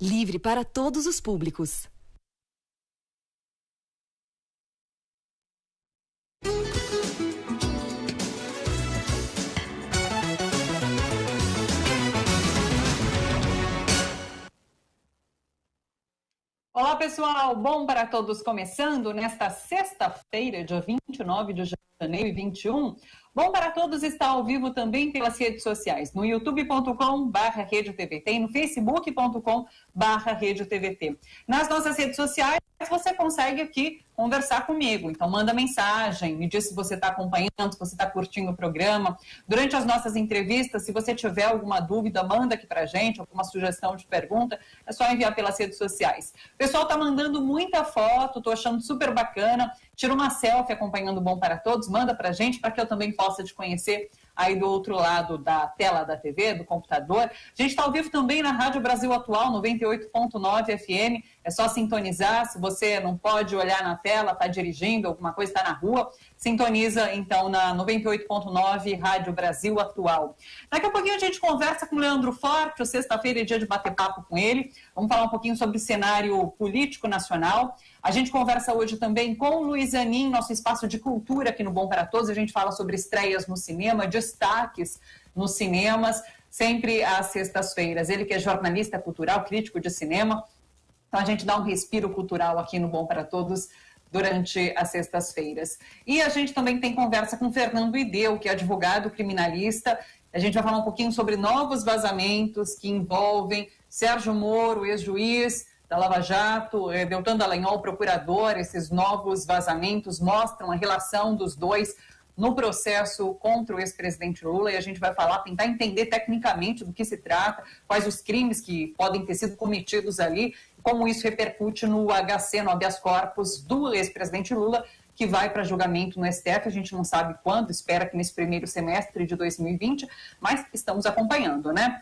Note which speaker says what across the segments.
Speaker 1: livre para todos os públicos.
Speaker 2: Olá, pessoal! Bom para todos, começando nesta sexta-feira, dia 29 de janeiro e 21. Bom para todos está ao vivo também pelas redes sociais, no youtube.com/RedeTVT e no facebook.com/RedeTVT. Nas nossas redes sociais, você consegue aqui conversar comigo. Então, manda mensagem, me diz se você está acompanhando, se você está curtindo o programa. Durante as nossas entrevistas, se você tiver alguma dúvida, manda aqui para a gente, alguma sugestão de pergunta, é só enviar pelas redes sociais. O pessoal está mandando muita foto, estou achando super bacana. Tira uma selfie acompanhando o Bom para Todos, manda para a gente, para que eu também possa te conhecer aí do outro lado da tela da TV, do computador. A gente está ao vivo também na Rádio Brasil Atual, 98.9 FM. É só sintonizar. Se você não pode olhar na tela, está dirigindo, alguma coisa, está na rua, sintoniza então na 98.9 Rádio Brasil Atual. Daqui a pouquinho a gente conversa com o Leandro Forte. Sexta-feira é dia de bater papo com ele. Vamos falar um pouquinho sobre o cenário político nacional. A gente conversa hoje também com o Luiz Anin, nosso espaço de cultura aqui no Bom para Todos. A gente fala sobre estreias no cinema, destaques nos cinemas, sempre às sextas-feiras. Ele que é jornalista cultural, crítico de cinema. Então a gente dá um respiro cultural aqui no Bom para Todos durante as sextas-feiras. E a gente também tem conversa com Fernando Ideu, que é advogado criminalista. A gente vai falar um pouquinho sobre novos vazamentos que envolvem Sérgio Moro, ex-juiz da Lava Jato, Deltan Dallagnol, procurador. Esses novos vazamentos mostram a relação dos dois no processo contra o ex-presidente Lula, e a gente vai falar, tentar entender tecnicamente do que se trata, quais os crimes que podem ter sido cometidos ali, como isso repercute no HC, no habeas corpus do ex-presidente Lula, que vai para julgamento no STF. A gente não sabe quando, espera que nesse primeiro semestre de 2020, mas estamos acompanhando, né?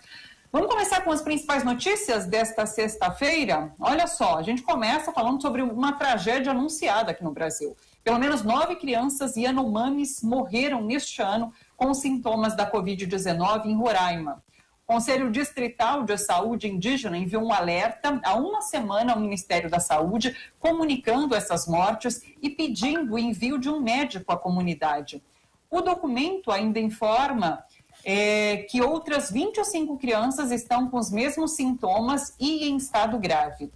Speaker 2: Vamos começar com as principais notícias desta sexta-feira? Olha só, a gente começa falando sobre uma tragédia anunciada aqui no Brasil. Pelo menos 9 crianças Yanomamis morreram neste ano com sintomas da Covid-19 em Roraima. O Conselho Distrital de Saúde Indígena enviou um alerta há uma semana ao Ministério da Saúde, comunicando essas mortes e pedindo o envio de um médico à comunidade. O documento ainda informa que outras 25 crianças estão com os mesmos sintomas e em estado grave.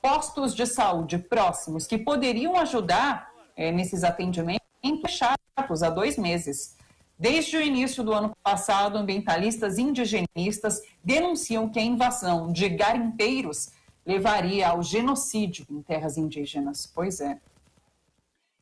Speaker 2: Postos de saúde próximos que poderiam ajudar nesses atendimentos fechados há 2 meses. Desde o início do ano passado, ambientalistas indigenistas denunciam que a invasão de garimpeiros levaria ao genocídio em terras indígenas. Pois é.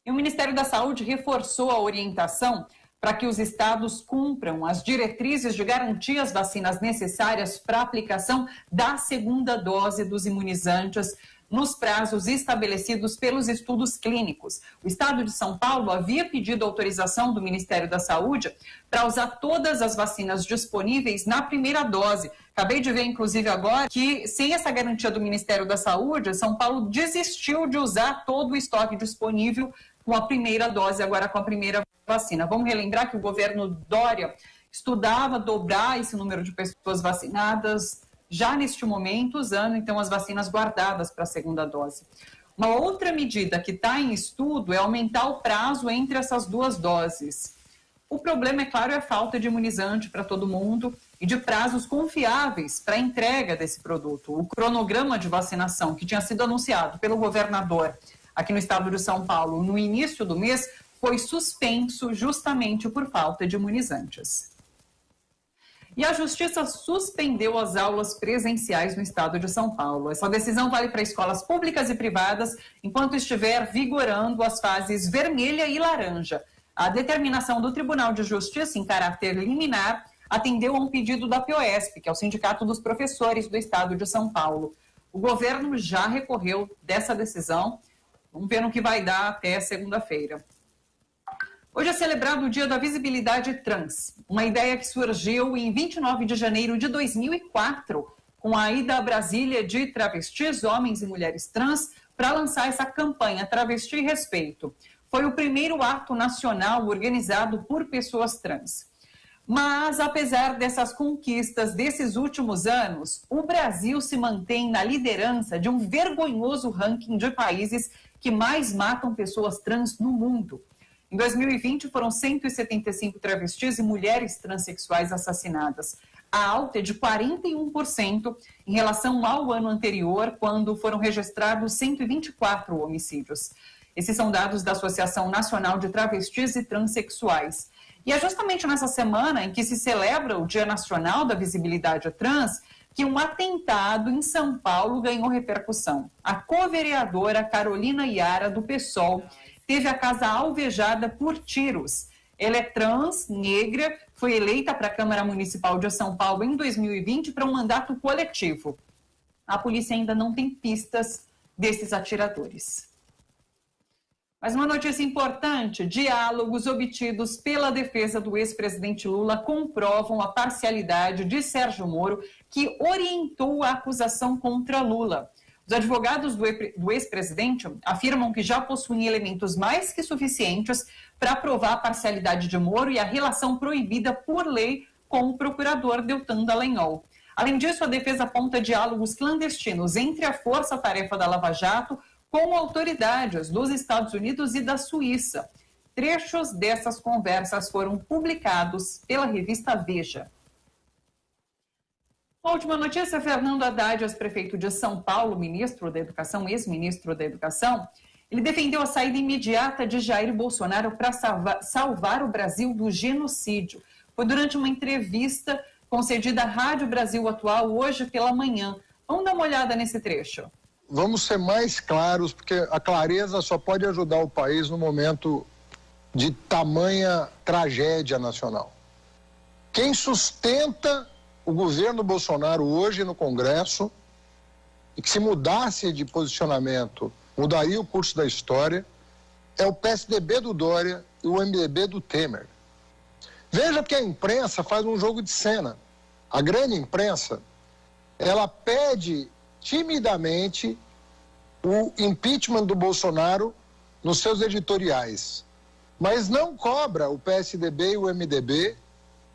Speaker 2: E o Ministério da Saúde reforçou a orientação para que os estados cumpram as diretrizes de garantir as vacinas necessárias para a aplicação da segunda dose dos imunizantes nos prazos estabelecidos pelos estudos clínicos. O estado de São Paulo havia pedido autorização do Ministério da Saúde para usar todas as vacinas disponíveis na primeira dose. Acabei de ver, inclusive, agora que, sem essa garantia do Ministério da Saúde, São Paulo desistiu de usar todo o estoque disponível com a primeira dose, agora com a primeira vacina. Vamos relembrar que o governo Dória estudava dobrar esse número de pessoas vacinadas já neste momento, usando então as vacinas guardadas para a segunda dose. Uma outra medida que está em estudo é aumentar o prazo entre essas 2 doses. O problema, é claro, é a falta de imunizante para todo mundo e de prazos confiáveis para a entrega desse produto. O cronograma de vacinação que tinha sido anunciado pelo governador aqui no estado de São Paulo no início do mês foi suspenso justamente por falta de imunizantes. E a Justiça suspendeu as aulas presenciais no estado de São Paulo. Essa decisão vale para escolas públicas e privadas, enquanto estiver vigorando as fases vermelha e laranja. A determinação do Tribunal de Justiça, em caráter liminar, atendeu a um pedido da POESP, que é o Sindicato dos Professores do estado de São Paulo. O governo já recorreu dessa decisão. Vamos ver no que vai dar até segunda-feira. Hoje é celebrado o Dia da Visibilidade Trans, uma ideia que surgiu em 29 de janeiro de 2004, com a ida a Brasília de travestis, homens e mulheres trans, para lançar essa campanha Travesti e Respeito. Foi o primeiro ato nacional organizado por pessoas trans. Mas, apesar dessas conquistas desses últimos anos, o Brasil se mantém na liderança de um vergonhoso ranking de países que mais matam pessoas trans no mundo. Em 2020, foram 175 travestis e mulheres transexuais assassinadas. A alta é de 41% em relação ao ano anterior, quando foram registrados 124 homicídios. Esses são dados da Associação Nacional de Travestis e Transsexuais. E é justamente nessa semana em que se celebra o Dia Nacional da Visibilidade Trans que um atentado em São Paulo ganhou repercussão. A co-vereadora Carolina Iara, do PSOL, teve a casa alvejada por tiros. Ela é trans, negra, foi eleita para a Câmara Municipal de São Paulo em 2020 para um mandato coletivo. A polícia ainda não tem pistas desses atiradores. Mas uma notícia importante: diálogos obtidos pela defesa do ex-presidente Lula comprovam a parcialidade de Sérgio Moro, que orientou a acusação contra Lula. Os advogados do ex-presidente afirmam que já possuem elementos mais que suficientes para provar a parcialidade de Moro e a relação proibida por lei com o procurador Deltan Dallagnol. Além disso, a defesa aponta diálogos clandestinos entre a força-tarefa da Lava Jato com autoridades dos Estados Unidos e da Suíça. Trechos dessas conversas foram publicados pela revista Veja. A última notícia: Fernando Haddad, ex-prefeito de São Paulo, ministro da Educação, ex-ministro da Educação, ele defendeu a saída imediata de Jair Bolsonaro para salvar o Brasil do genocídio. Foi durante uma entrevista concedida à Rádio Brasil Atual hoje pela manhã. Vamos dar uma olhada nesse trecho.
Speaker 3: Vamos ser mais claros, porque a clareza só pode ajudar o país no momento de tamanha tragédia nacional. Quem sustenta o governo Bolsonaro hoje no Congresso, e que se mudasse de posicionamento, mudaria o curso da história, é o PSDB do Dória e o MDB do Temer. Veja que a imprensa faz um jogo de cena. A grande imprensa, ela pede timidamente o impeachment do Bolsonaro nos seus editoriais, mas não cobra o PSDB e o MDB,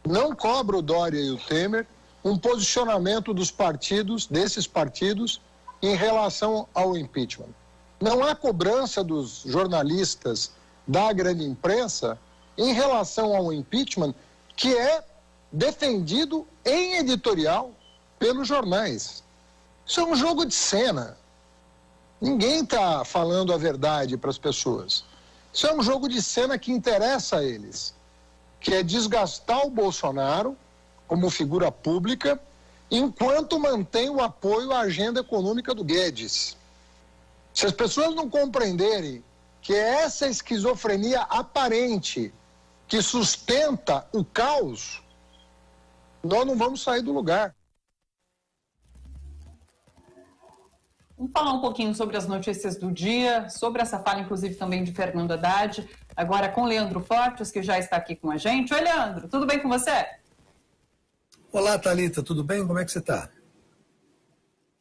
Speaker 3: não cobra o Dória e o Temer um posicionamento desses partidos, em relação ao impeachment. Não há cobrança dos jornalistas da grande imprensa em relação ao impeachment, que é defendido em editorial pelos jornais. Isso é um jogo de cena. Ninguém está falando a verdade para as pessoas. Isso é um jogo de cena que interessa a eles, que é desgastar o Bolsonaro como figura pública, enquanto mantém o apoio à agenda econômica do Guedes. Se as pessoas não compreenderem que é essa esquizofrenia aparente que sustenta o caos, nós não vamos sair do lugar.
Speaker 2: Vamos falar um pouquinho sobre as notícias do dia, sobre essa fala, inclusive, também de Fernando Haddad, agora com Leandro Fortes, que já está aqui com a gente. Oi, Leandro, tudo bem com você?
Speaker 4: Olá, Thalita, tudo bem? Como é que você está?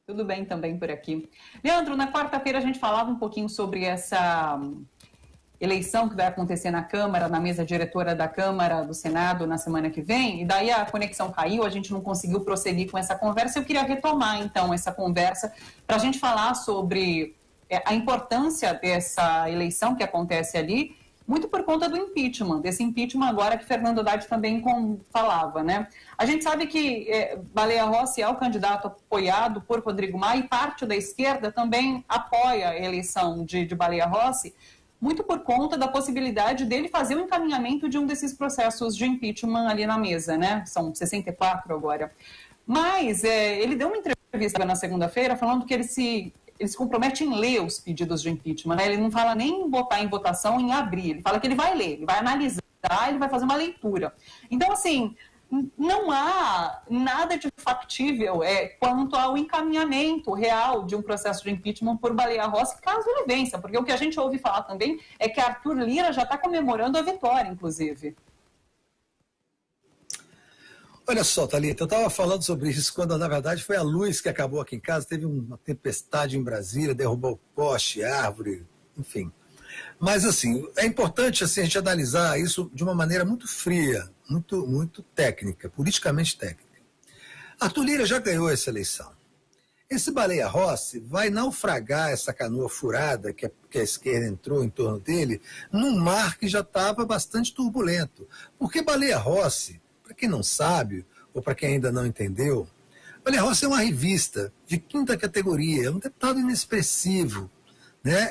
Speaker 2: Tudo bem também por aqui. Leandro, na quarta-feira a gente falava um pouquinho sobre essa eleição que vai acontecer na Câmara, na mesa diretora da Câmara, do Senado, na semana que vem, e daí a conexão caiu, a gente não conseguiu prosseguir com essa conversa. Eu queria retomar, então, essa conversa para a gente falar sobre a importância dessa eleição que acontece ali, muito por conta do impeachment, desse impeachment agora que Fernando Haddad também falava, né? A gente sabe que Baleia Rossi é o candidato apoiado por Rodrigo Maia e parte da esquerda também apoia a eleição de Baleia Rossi, muito por conta da possibilidade dele fazer o encaminhamento de um desses processos de impeachment ali na mesa, né? São 64 agora. Mas ele deu uma entrevista na segunda-feira falando que ele se compromete em ler os pedidos de impeachment, né? Ele não fala nem em botar em votação, em abrir. Ele fala que ele vai ler, ele vai analisar, ele vai fazer uma leitura. Então, assim, não há nada de factível quanto ao encaminhamento real de um processo de impeachment por Baleia Rossi, caso ele vença, porque o que a gente ouve falar também é que Arthur Lira já está comemorando a vitória, inclusive.
Speaker 4: Olha só, Thalita, eu estava falando sobre isso quando, na verdade, foi a luz que acabou aqui em casa. Teve uma tempestade em Brasília, derrubou poste, árvore, enfim. Mas, assim, é importante assim, a gente analisar isso de uma maneira muito fria, muito técnica, politicamente técnica. Arthur Lira já ganhou essa eleição. Esse Baleia Rossi vai naufragar essa canoa furada que a esquerda entrou em torno dele num mar que já estava bastante turbulento. Porque Baleia Rossi, para quem não sabe, ou para quem ainda não entendeu, Baleia Rossi é uma revista de 5ª categoria, é um deputado inexpressivo, né?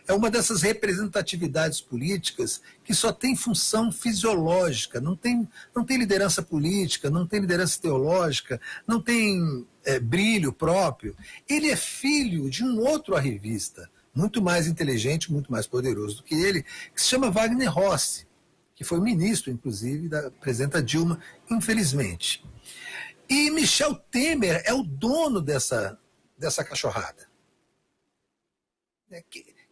Speaker 4: É uma dessas representatividades políticas que só tem função fisiológica, não tem liderança política, não tem liderança teológica, não tem brilho próprio. Ele é filho de um outro arrivista, muito mais inteligente, muito mais poderoso do que ele, que se chama Wagner Rossi, que foi ministro, inclusive, da presidenta Dilma, infelizmente. E Michel Temer é o dono dessa cachorrada.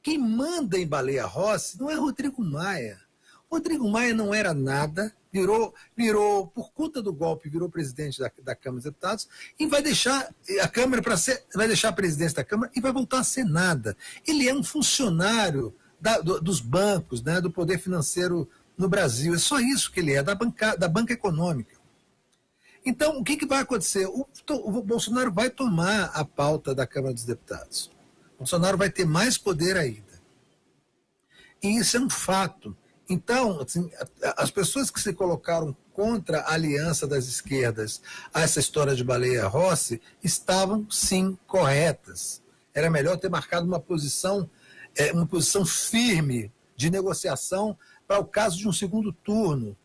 Speaker 4: Quem manda em Baleia Rossi não é Rodrigo Maia. Rodrigo Maia não era nada, virou por conta do golpe, virou presidente da Câmara dos Deputados e vai deixar a Câmara vai deixar a presidência da Câmara e vai voltar a ser nada. Ele é um funcionário dos bancos, né, do poder financeiro no Brasil. É só isso que ele é, da banca econômica. Então, o que vai acontecer? O Bolsonaro vai tomar a pauta da Câmara dos Deputados. O Bolsonaro vai ter mais poder ainda. E isso é um fato. Então, assim, as pessoas que se colocaram contra a aliança das esquerdas a essa história de Baleia Rossi estavam, sim, corretas. Era melhor ter marcado uma posição firme de negociação para o caso de um segundo turno,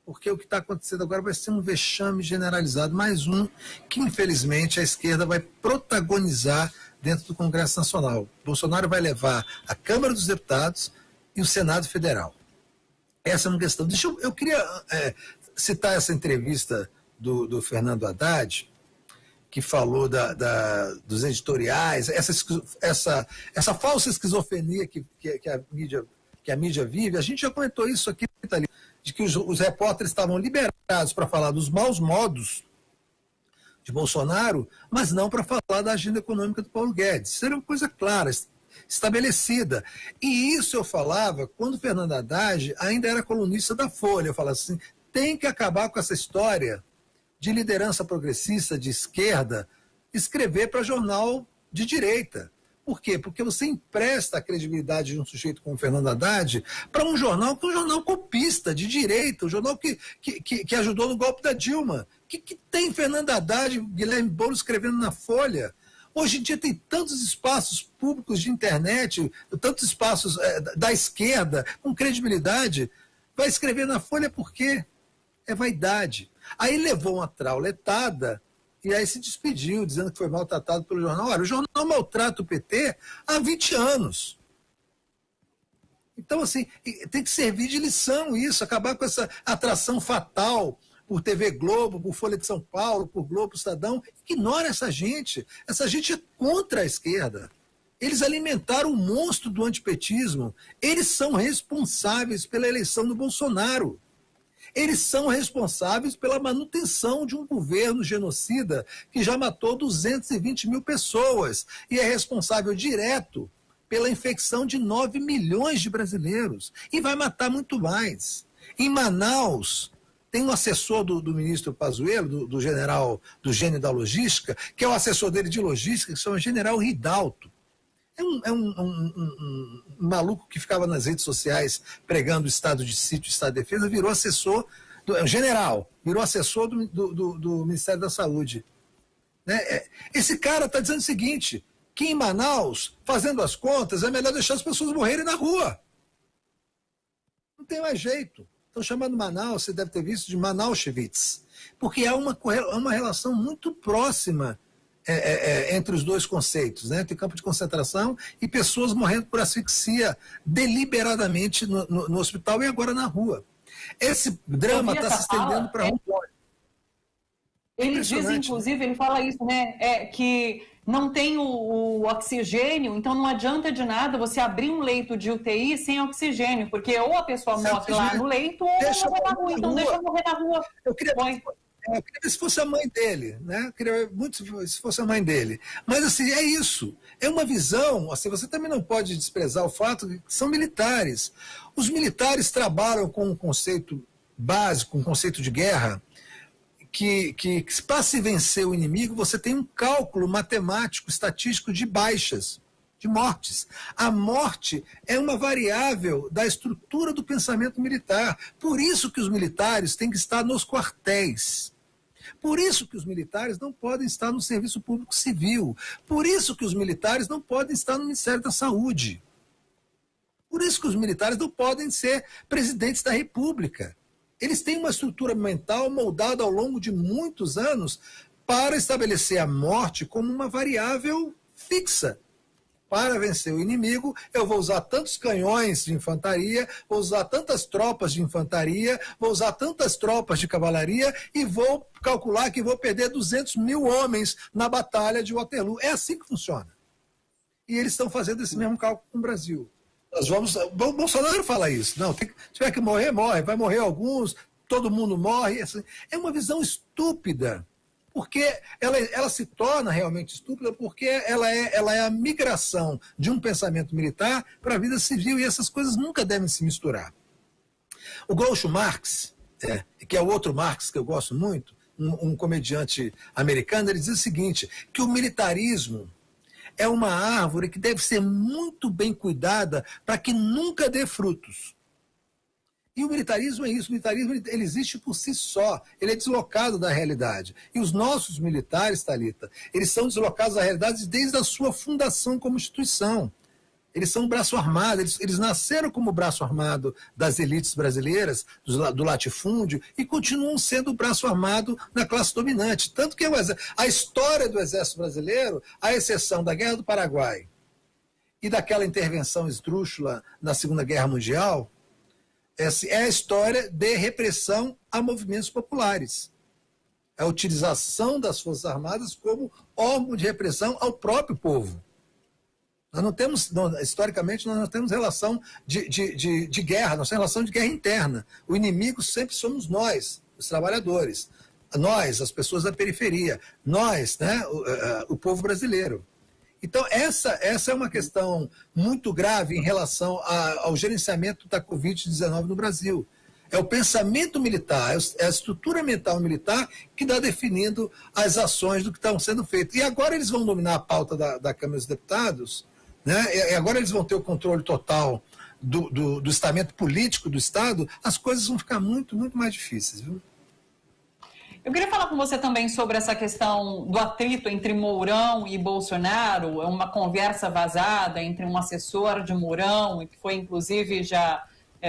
Speaker 4: porque o que está acontecendo agora vai ser um vexame generalizado, mais um que, infelizmente, a esquerda vai protagonizar dentro do Congresso Nacional. Bolsonaro vai levar a Câmara dos Deputados e o Senado Federal. Essa é uma questão. Eu queria citar essa entrevista do Fernando Haddad, que falou dos editoriais, essa falsa esquizofrenia que a mídia vive. A gente já comentou isso aqui, de que os repórteres estavam liberados para falar dos maus modos de Bolsonaro, mas não para falar da agenda econômica do Paulo Guedes. Isso era uma coisa clara, estabelecida. E isso eu falava quando o Fernando Haddad ainda era colunista da Folha. Eu falava assim, tem que acabar com essa história de liderança progressista, de esquerda, escrever para jornal de direita. Por quê? Porque você empresta a credibilidade de um sujeito como o Fernando Haddad para um jornal que é um jornal copista, de direita, um jornal que ajudou no golpe da Dilma. Que tem Fernando Haddad, Guilherme Boulos escrevendo na Folha? Hoje em dia tem tantos espaços públicos de internet, tantos espaços da esquerda, com credibilidade. Vai escrever na Folha por quê? É vaidade. Aí levou uma trauletada e aí se despediu, dizendo que foi maltratado pelo jornal. Olha, o jornal maltrata o PT há 20 anos. Então, assim, tem que servir de lição isso, acabar com essa atração fatal por TV Globo, por Folha de São Paulo, por Globo, Estadão. Ignora essa gente. Essa gente é contra a esquerda. Eles alimentaram o monstro do antipetismo. Eles são responsáveis pela eleição do Bolsonaro. Eles são responsáveis pela manutenção de um governo genocida que já matou 220 mil pessoas e é responsável direto pela infecção de 9 milhões de brasileiros. E vai matar muito mais. Em Manaus, tem um assessor do ministro Pazuello, do general, do gênio da logística, que é o assessor dele de logística, que se chama General Ridalto. É um maluco que ficava nas redes sociais pregando o estado de sítio, o estado de defesa, virou assessor, virou assessor do Ministério da Saúde. Né? Esse cara está dizendo o seguinte, que em Manaus, fazendo as contas, é melhor deixar as pessoas morrerem na rua. Não tem mais jeito. Estão chamando Manaus, você deve ter visto, de Manauschwitz, porque há uma relação muito próxima entre os dois conceitos, né? Entre campo de concentração e pessoas morrendo por asfixia deliberadamente no hospital e agora na rua. Esse drama está se estendendo para Rondônia.
Speaker 2: Ele diz, inclusive, ele fala isso, né? Que não tem o oxigênio, então não adianta de nada você abrir um leito de UTI sem oxigênio, porque ou a pessoa morre lá no leito ou ela morre na rua. Então deixa morrer na rua.
Speaker 4: Eu queria ver se fosse a mãe dele, né? Eu queria ver muito se fosse a mãe dele. Mas, assim, é isso. É uma visão, assim, você também não pode desprezar o fato de que são militares. Os militares trabalham com um conceito básico, um conceito de guerra, que para se vencer o inimigo, você tem um cálculo matemático, estatístico de baixas, de mortes. A morte é uma variável da estrutura do pensamento militar. Por isso que os militares têm que estar nos quartéis. Por isso que os militares não podem estar no serviço público civil. Por isso que os militares não podem estar no Ministério da Saúde. Por isso que os militares não podem ser presidentes da República. Eles têm uma estrutura mental moldada ao longo de muitos anos para estabelecer a morte como uma variável fixa. Para vencer o inimigo, eu vou usar tantos canhões de infantaria, vou usar tantas tropas de infantaria, vou usar tantas tropas de cavalaria e vou calcular que vou perder 200 mil homens na batalha de Waterloo. É assim que funciona. E eles estão fazendo esse mesmo cálculo com o Brasil. Nós vamos. O Bolsonaro fala isso. Não, se tiver que morrer, morre. Vai morrer alguns, todo mundo morre. É uma visão estúpida. Porque ela se torna realmente estúpida porque ela é a migração de um pensamento militar para a vida civil e essas coisas nunca devem se misturar. O Groucho Marx, que é o outro Marx que eu gosto muito, um comediante americano, ele diz o seguinte, que o militarismo é uma árvore que deve ser muito bem cuidada para que nunca dê frutos. E o militarismo é isso, o militarismo ele existe por si só, ele é deslocado da realidade. E os nossos militares, Thalita, eles são deslocados da realidade desde a sua fundação como instituição. Eles são braço armado, eles nasceram como braço armado das elites brasileiras, do latifúndio, e continuam sendo o braço armado da classe dominante. Tanto que a história do Exército Brasileiro, à exceção da Guerra do Paraguai e daquela intervenção esdrúxula na Segunda Guerra Mundial, é a história de repressão a movimentos populares. A utilização das Forças Armadas como órgão de repressão ao próprio povo. Nós não temos, historicamente, nós não temos relação de guerra, nós temos relação de guerra interna. O inimigo sempre somos nós, os trabalhadores. Nós, as pessoas da periferia. Nós, né, o povo brasileiro. Então, essa é uma questão muito grave em relação ao gerenciamento da Covid-19 no Brasil. É o pensamento militar, é a estrutura mental militar que está definindo as ações do que estão sendo feitas. E agora eles vão dominar a pauta da Câmara dos Deputados, né? E agora eles vão ter o controle total do estamento político do Estado, as coisas vão ficar muito, muito mais difíceis, viu?
Speaker 2: Eu queria falar com você também sobre essa questão do atrito entre Mourão e Bolsonaro, é uma conversa vazada entre um assessor de Mourão, que foi inclusive já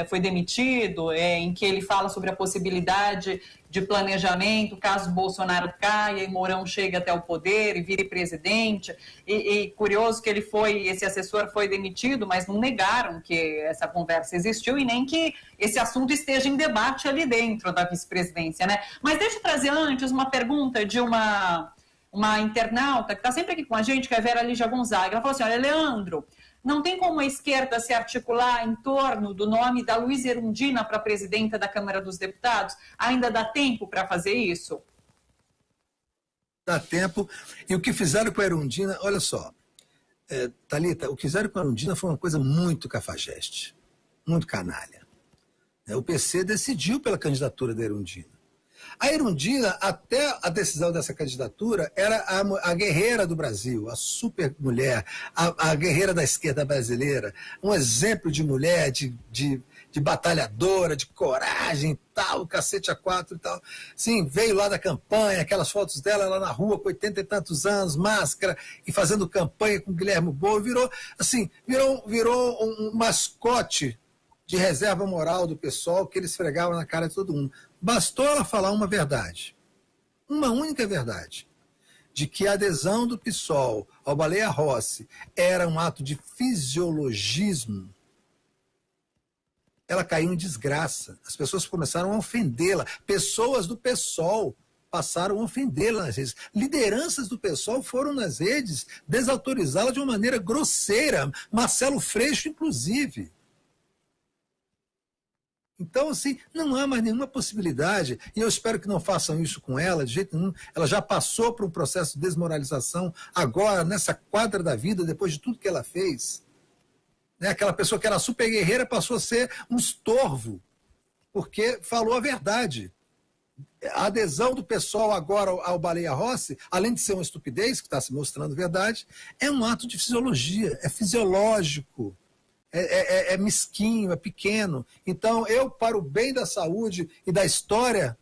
Speaker 2: foi demitido, em que ele fala sobre a possibilidade de planejamento, caso Bolsonaro caia e Mourão chegue até o poder e vire presidente. E curioso que esse assessor foi demitido, mas não negaram que essa conversa existiu e nem que esse assunto esteja em debate ali dentro da vice-presidência, né? Mas deixa eu trazer antes uma pergunta de uma internauta que está sempre aqui com a gente, que é a Vera Lígia Gonzaga. Ela falou assim, olha, Leandro, não tem como a esquerda se articular em torno do nome da Luísa Erundina para presidenta da Câmara dos Deputados? Ainda dá tempo para fazer isso?
Speaker 4: Dá tempo. E o que fizeram com a Erundina, olha só, Thalita, o que fizeram com a Erundina foi uma coisa muito cafajeste, muito canalha. O PC decidiu pela candidatura da Erundina. A Erundina, até a decisão dessa candidatura, era a guerreira do Brasil, a super mulher, a guerreira da esquerda brasileira, um exemplo de mulher, de batalhadora, de coragem, tal, cacete a quatro e tal. Sim, veio lá da campanha, aquelas fotos dela lá na rua com 80 e tantos anos, máscara, e fazendo campanha com Guilherme Boulos, virou um mascote de reserva moral do PSOL que ele esfregava na cara de todo mundo. Bastou ela falar uma verdade, uma única verdade, de que a adesão do PSOL ao Baleia Rossi era um ato de fisiologismo, ela caiu em desgraça. As pessoas começaram a ofendê-la. Pessoas do PSOL passaram a ofendê-la nas redes. Lideranças do PSOL foram nas redes desautorizá-la de uma maneira grosseira. Marcelo Freixo, inclusive. Então, assim, não há mais nenhuma possibilidade, e eu espero que não façam isso com ela, de jeito nenhum. Ela já passou por um processo de desmoralização, agora, nessa quadra da vida, depois de tudo que ela fez. Né? Aquela pessoa que era super guerreira passou a ser um estorvo, porque falou a verdade. A adesão do pessoal agora ao Baleia Rossi, além de ser uma estupidez, que está se mostrando verdade, é um ato de fisiologia, é fisiológico. É mesquinho, é pequeno. Então, eu, para o bem da saúde e da história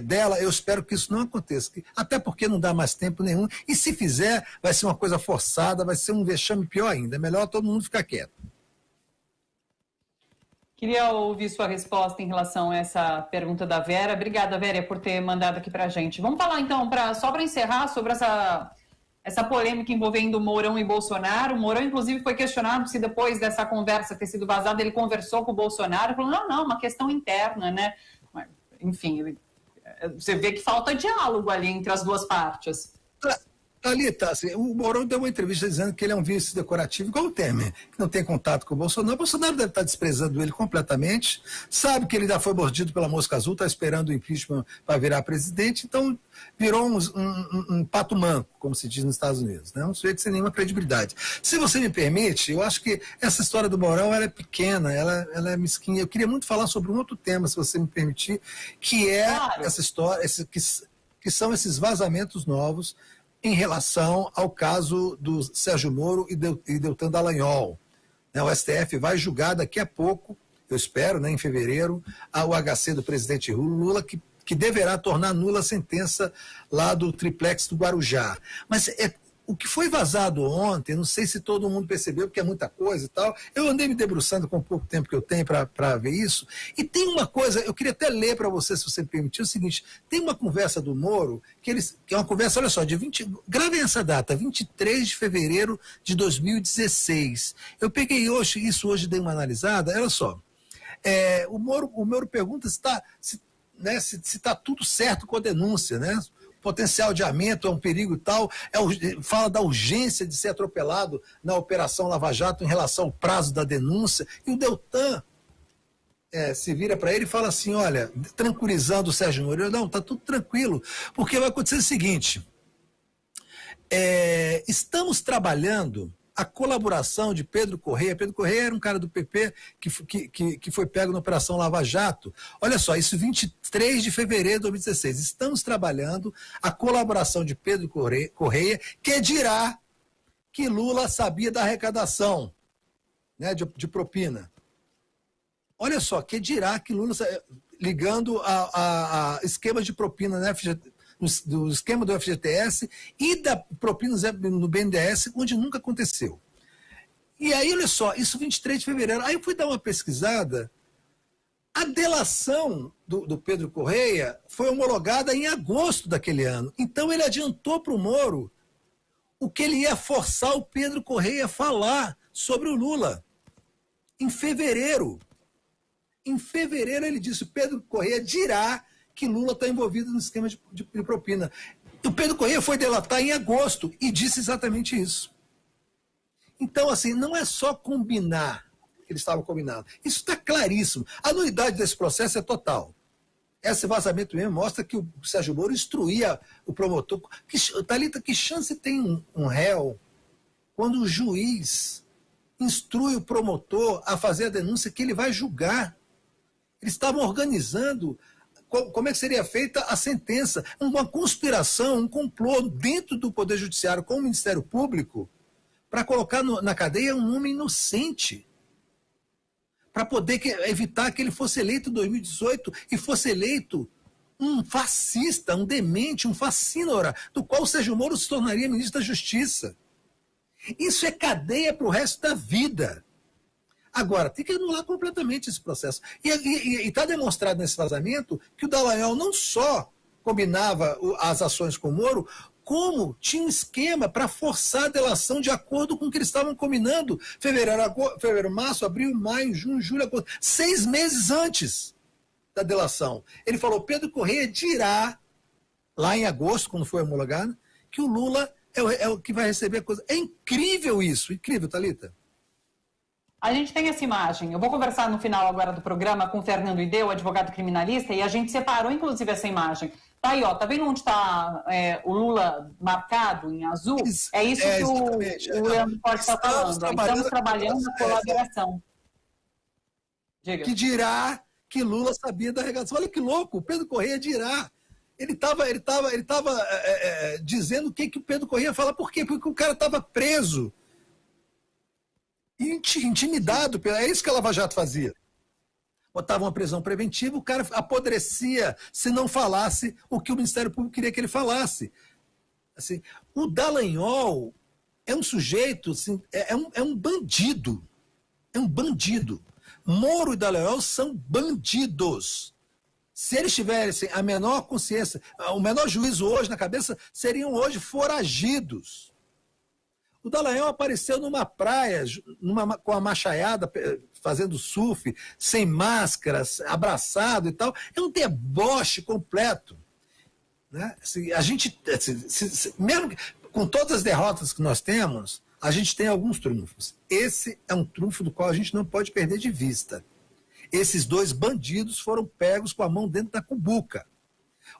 Speaker 4: dela, eu espero que isso não aconteça. Até porque não dá mais tempo nenhum. E se fizer, vai ser uma coisa forçada, vai ser um vexame pior ainda. É melhor todo mundo ficar quieto.
Speaker 2: Queria ouvir sua resposta em relação a essa pergunta da Vera. Obrigada, Vera, por ter mandado aqui para a gente. Vamos falar, então, só para encerrar, sobre essa polêmica envolvendo Mourão e Bolsonaro. O Mourão, inclusive, foi questionado se depois dessa conversa ter sido vazada, ele conversou com o Bolsonaro. Falou, não, uma questão interna, né? Enfim, você vê que falta diálogo ali entre as duas partes.
Speaker 4: Thalita, assim, o Mourão deu uma entrevista dizendo que ele é um vice decorativo igual o Temer, que não tem contato com o Bolsonaro. O Bolsonaro deve estar desprezando ele completamente, sabe que ele já foi mordido pela mosca azul, está esperando o impeachment para virar presidente, então virou um pato manco, como se diz nos Estados Unidos, né? Um sujeito sem nenhuma credibilidade. Se você me permite, eu acho que essa história do Mourão ela é pequena, ela é mesquinha. Eu queria muito falar sobre um outro tema, se você me permitir, que é claro. Essa história, que são esses vazamentos novos em relação ao caso do Sérgio Moro e Deltan Dallagnol. O STF vai julgar daqui a pouco, eu espero, em fevereiro, o HC do presidente Lula, que deverá tornar nula a sentença lá do triplex do Guarujá. Mas o que foi vazado ontem, não sei se todo mundo percebeu, porque é muita coisa e tal, eu andei me debruçando com o pouco tempo que eu tenho para ver isso, e tem uma coisa, eu queria até ler para você, se você me permitir, é o seguinte, tem uma conversa do Moro, que é uma conversa, olha só, gravem essa data, 23 de fevereiro de 2016. Eu peguei isso hoje, dei uma analisada, olha só, o Moro pergunta se está tudo certo com a denúncia, né? Potencial de aumento é um perigo e tal, fala da urgência de ser atropelado na Operação Lava Jato em relação ao prazo da denúncia, e o Deltan se vira para ele e fala assim, olha, tranquilizando o Sérgio Moro, não, está tudo tranquilo, porque vai acontecer o seguinte, estamos trabalhando a colaboração de Pedro Correia. Pedro Correia era um cara do PP que foi pego na Operação Lava Jato. Olha só, isso 23 de fevereiro de 2016. Estamos trabalhando a colaboração de Pedro Correia, que dirá que Lula sabia da arrecadação, né, de propina. Olha só, que dirá que Lula, ligando a esquemas de propina, né, do esquema do FGTS e da propina no BNDES, onde nunca aconteceu. E aí, olha só, isso 23 de fevereiro. Aí eu fui dar uma pesquisada, a delação do Pedro Correia foi homologada em agosto daquele ano. Então ele adiantou para o Moro o que ele ia forçar o Pedro Correia a falar sobre o Lula. Em fevereiro. Em fevereiro ele disse, o Pedro Correia dirá que Lula está envolvido no esquema de propina. O Pedro Correia foi delatar em agosto e disse exatamente isso. Então, assim, não é só combinar que eles estavam combinando. Isso está claríssimo. A nulidade desse processo é total. Esse vazamento mesmo mostra que o Sérgio Moro instruía o promotor. Thalita, que chance tem um réu quando o juiz instrui o promotor a fazer a denúncia que ele vai julgar? Eles estavam organizando como é que seria feita a sentença, uma conspiração, um complô dentro do Poder Judiciário com o Ministério Público para colocar na cadeia um homem inocente, para poder evitar que ele fosse eleito em 2018 e fosse eleito um fascista, um demente, um fascínora, do qual o Sérgio Moro se tornaria ministro da Justiça. Isso é cadeia para o resto da vida. Agora, tem que anular completamente esse processo. E está demonstrado nesse vazamento que o Dallagnol não só combinava as ações com o Moro, como tinha um esquema para forçar a delação de acordo com o que eles estavam combinando. Fevereiro, março, abril, maio, junho, julho, agosto. 6 meses antes da delação. Ele falou, Pedro Correia dirá, lá em agosto, quando foi homologado, que o Lula é o que vai receber a coisa. É incrível isso. Incrível, Thalita.
Speaker 2: A gente tem essa imagem. Eu vou conversar no final agora do programa com o Fernando Ideu, advogado criminalista, e a gente separou, inclusive, essa imagem. Tá aí, ó, tá vendo onde está o Lula marcado em azul? É isso que o Leandro Forte está falando. Estamos trabalhando na colaboração. Diga.
Speaker 4: Que dirá que Lula sabia da arrecadação. Olha que louco, o Pedro Correia dirá. Ele estava dizendo o que o Pedro Correia fala. Por quê? Porque o cara estava preso. Intimidado. É isso que a Lava Jato fazia. Botava uma prisão preventiva, o cara apodrecia se não falasse o que o Ministério Público queria que ele falasse. Assim, o Dallagnol é um sujeito, assim, é um bandido. É um bandido. Moro e Dallagnol são bandidos. Se eles tivessem a menor consciência, o menor juízo hoje na cabeça, seriam hoje foragidos. O Dallagnol apareceu numa praia, com a machaiada, fazendo surf, sem máscaras, abraçado e tal. É um deboche completo. Né? Assim, a gente, mesmo com todas as derrotas que nós temos, a gente tem alguns trunfos. Esse é um trunfo do qual a gente não pode perder de vista. Esses dois bandidos foram pegos com a mão dentro da cumbuca.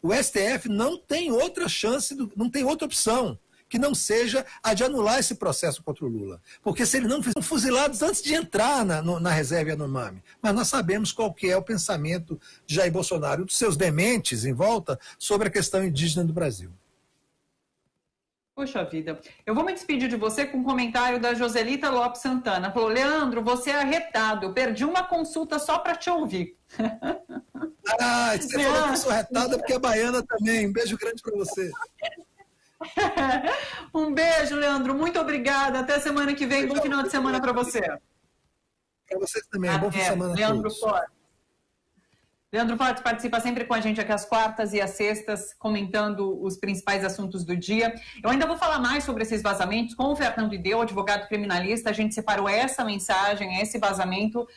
Speaker 4: O STF não tem outra chance, não tem outra opção que não seja a de anular esse processo contra o Lula. Porque se ele não foram fuzilados antes de entrar na reserva Yanomami. Mas nós sabemos qual que é o pensamento de Jair Bolsonaro e dos seus dementes em volta sobre a questão indígena do Brasil.
Speaker 2: Poxa vida. Eu vou me despedir de você com um comentário da Joselita Lopes Santana. Falou, Leandro, você é arretado. Eu perdi uma consulta só para te ouvir.
Speaker 4: Você falou que eu sou arretada porque é baiana também. Um beijo grande para você.
Speaker 2: Um beijo, Leandro. Muito obrigada. Até semana que vem. Bom final de semana para você.
Speaker 4: Para vocês também. Bom fim de semana.
Speaker 2: Leandro Forte. Leandro Forte participa sempre com a gente aqui às quartas e às sextas, comentando os principais assuntos do dia. Eu ainda vou falar mais sobre esses vazamentos com o Fernando Ideu, advogado criminalista. A gente separou essa mensagem, esse vazamento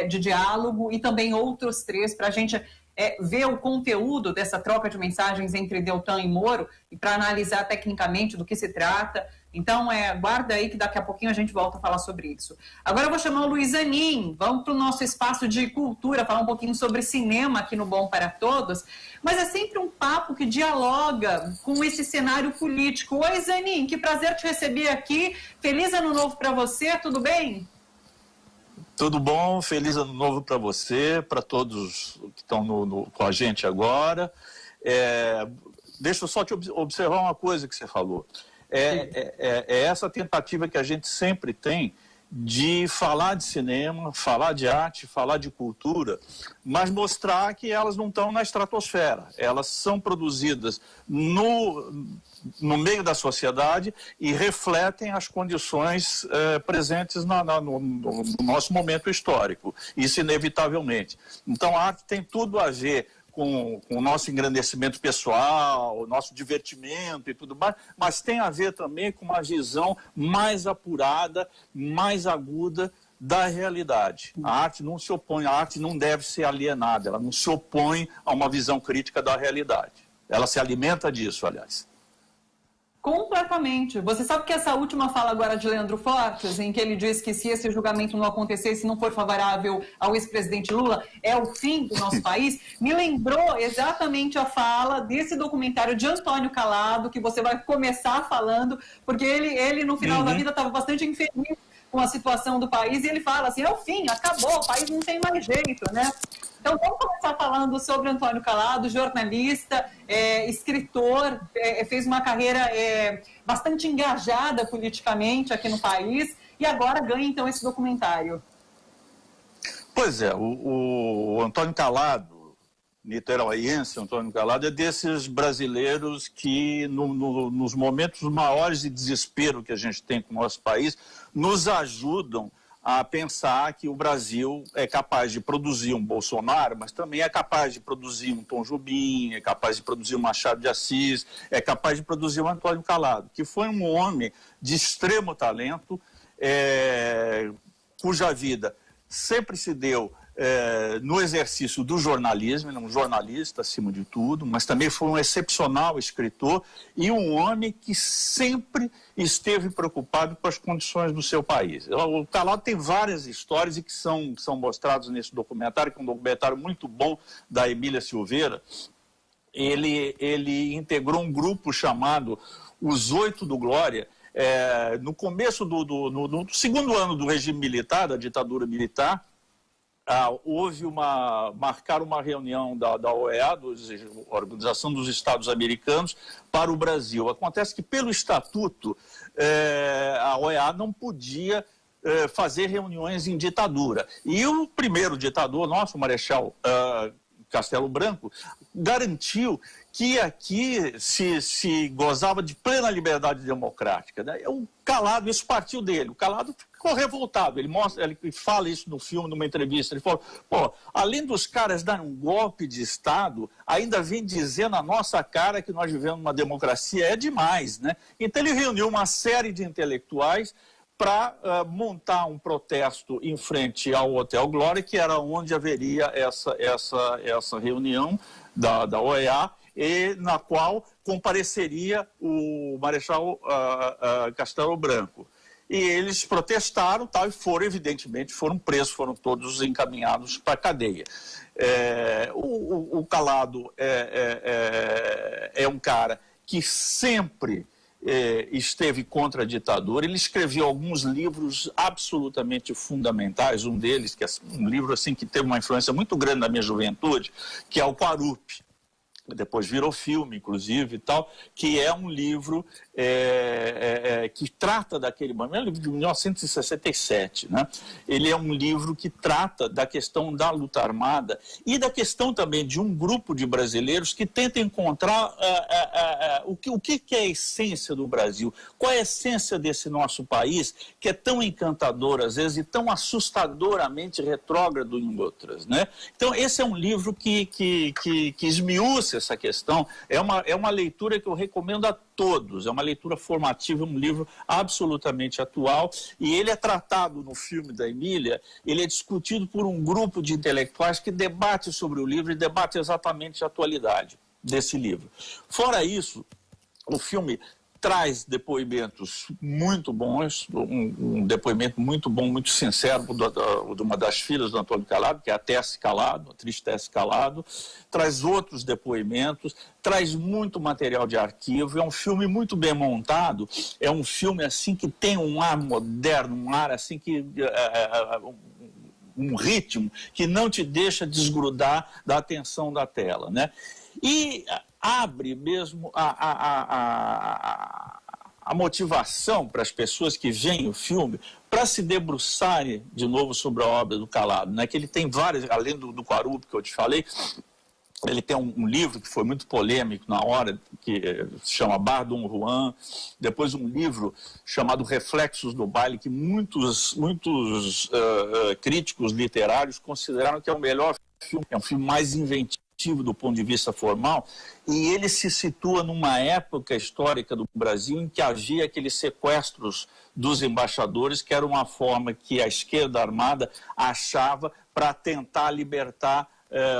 Speaker 2: de diálogo e também outros três para a gente ver o conteúdo dessa troca de mensagens entre Deltan e Moro e para analisar tecnicamente do que se trata. Então, guarda aí que daqui a pouquinho a gente volta a falar sobre isso. Agora eu vou chamar o Luiz Anin, vamos para o nosso espaço de cultura, falar um pouquinho sobre cinema aqui no Bom para Todos, mas é sempre um papo que dialoga com esse cenário político. Oi, Zanin, que prazer te receber aqui. Feliz Ano Novo para você, tudo bem?
Speaker 5: Tudo bom, feliz Ano Novo para você, para todos que estão com a gente agora. Deixa eu só te observar uma coisa que você falou. Essa tentativa que a gente sempre tem de falar de cinema, falar de arte, falar de cultura, mas mostrar que elas não estão na estratosfera. Elas são produzidas no meio da sociedade e refletem as condições presentes no nosso momento histórico. Isso inevitavelmente. Então a arte tem tudo a ver com o nosso engrandecimento pessoal, o nosso divertimento e tudo mais, mas tem a ver também com uma visão mais apurada, mais aguda da realidade. A arte não se opõe, a arte não deve ser alienada, ela não se opõe a uma visão crítica da realidade. Ela se alimenta disso, aliás.
Speaker 2: Completamente. Você sabe que essa última fala agora de Leandro Fortes, em que ele diz que se esse julgamento não acontecer, se não for favorável ao ex-presidente Lula, é o fim do nosso país, me lembrou exatamente a fala desse documentário de Antônio Calado, que você vai começar falando, porque ele no final da vida estava bastante infeliz com a situação do país, e ele fala assim, é o fim, acabou, o país não tem mais jeito, né? Então, vamos começar falando sobre Antônio Calado, jornalista, escritor, fez uma carreira bastante engajada politicamente aqui no país e agora ganha, então, esse documentário.
Speaker 5: Pois é, o Antônio Calado, niteroiense Antônio Calado, é desses brasileiros que, nos momentos maiores de desespero que a gente tem com o nosso país, nos ajudam a pensar que o Brasil é capaz de produzir um Bolsonaro, mas também é capaz de produzir um Tom Jobim, é capaz de produzir um Machado de Assis, é capaz de produzir um Antônio Calado, que foi um homem de extremo talento, cuja vida sempre se deu no exercício do jornalismo, ele é um jornalista acima de tudo, mas também foi um excepcional escritor e um homem que sempre esteve preocupado com as condições do seu país. O Calado tem várias histórias e que são mostradas nesse documentário, que é um documentário muito bom da Emília Silveira. Ele integrou um grupo chamado Os Oito do Glória, no começo no segundo ano do regime militar, da ditadura militar. Marcaram uma reunião da OEA, Organização dos Estados Americanos, para o Brasil. Acontece que, pelo estatuto, a OEA não podia fazer reuniões em ditadura. E o primeiro ditador nosso, o Marechal Castelo Branco, garantiu que aqui se gozava de plena liberdade democrática, né? O Calado, isso partiu dele. O Calado ficou revoltado. Ele fala isso no filme, numa entrevista. Ele falou, além dos caras darem um golpe de Estado, ainda vem dizer na nossa cara que nós vivemos uma democracia. É demais, né? Então ele reuniu uma série de intelectuais para montar um protesto em frente ao Hotel Glória, que era onde haveria essa reunião da OEA, e na qual compareceria o Marechal Castelo Branco. E eles protestaram, e evidentemente, foram presos, foram todos encaminhados para a cadeia. O Calado é um cara que sempre esteve contra a ditadura. Ele escreveu alguns livros absolutamente fundamentais, um deles, que é um livro assim, que teve uma influência muito grande na minha juventude, que é o Quarupi. Depois virou filme, inclusive, e tal, que é um livro que trata daquele momento, é um livro de 1967, né? Ele é um livro que trata da questão da luta armada e da questão também de um grupo de brasileiros que tenta encontrar o que é a essência do Brasil, qual é a essência desse nosso país, que é tão encantador, às vezes, e tão assustadoramente retrógrado em outras, né? Então, esse é um livro que esmiuça essa questão. É uma leitura que eu recomendo a todos, é uma leitura formativa, um livro absolutamente atual, e ele é tratado no filme da Emília, ele é discutido por um grupo de intelectuais que debate sobre o livro e debate exatamente a atualidade desse livro. Fora isso, o filme traz depoimentos muito bons, um depoimento muito bom, muito sincero de uma das filhas do Antônio Calado, que é a Tessie Calado, a atriz Tessie Calado, traz outros depoimentos, traz muito material de arquivo, é um filme muito bem montado, é um filme assim que tem um ar moderno, um ar assim que... um ritmo que não te deixa desgrudar da atenção da tela, né? E abre mesmo a motivação para as pessoas que veem o filme para se debruçarem de novo sobre a obra do Calado, né? Que ele tem várias, além do Quarupi que eu te falei, ele tem um livro que foi muito polêmico na hora, que se chama Bar Dom Juan, depois um livro chamado Reflexos do Baile, que muitos críticos literários consideraram que é o melhor filme, é um filme mais inventivo do ponto de vista formal, e ele se situa numa época histórica do Brasil em que havia aqueles sequestros dos embaixadores, que era uma forma que a esquerda armada achava para tentar libertar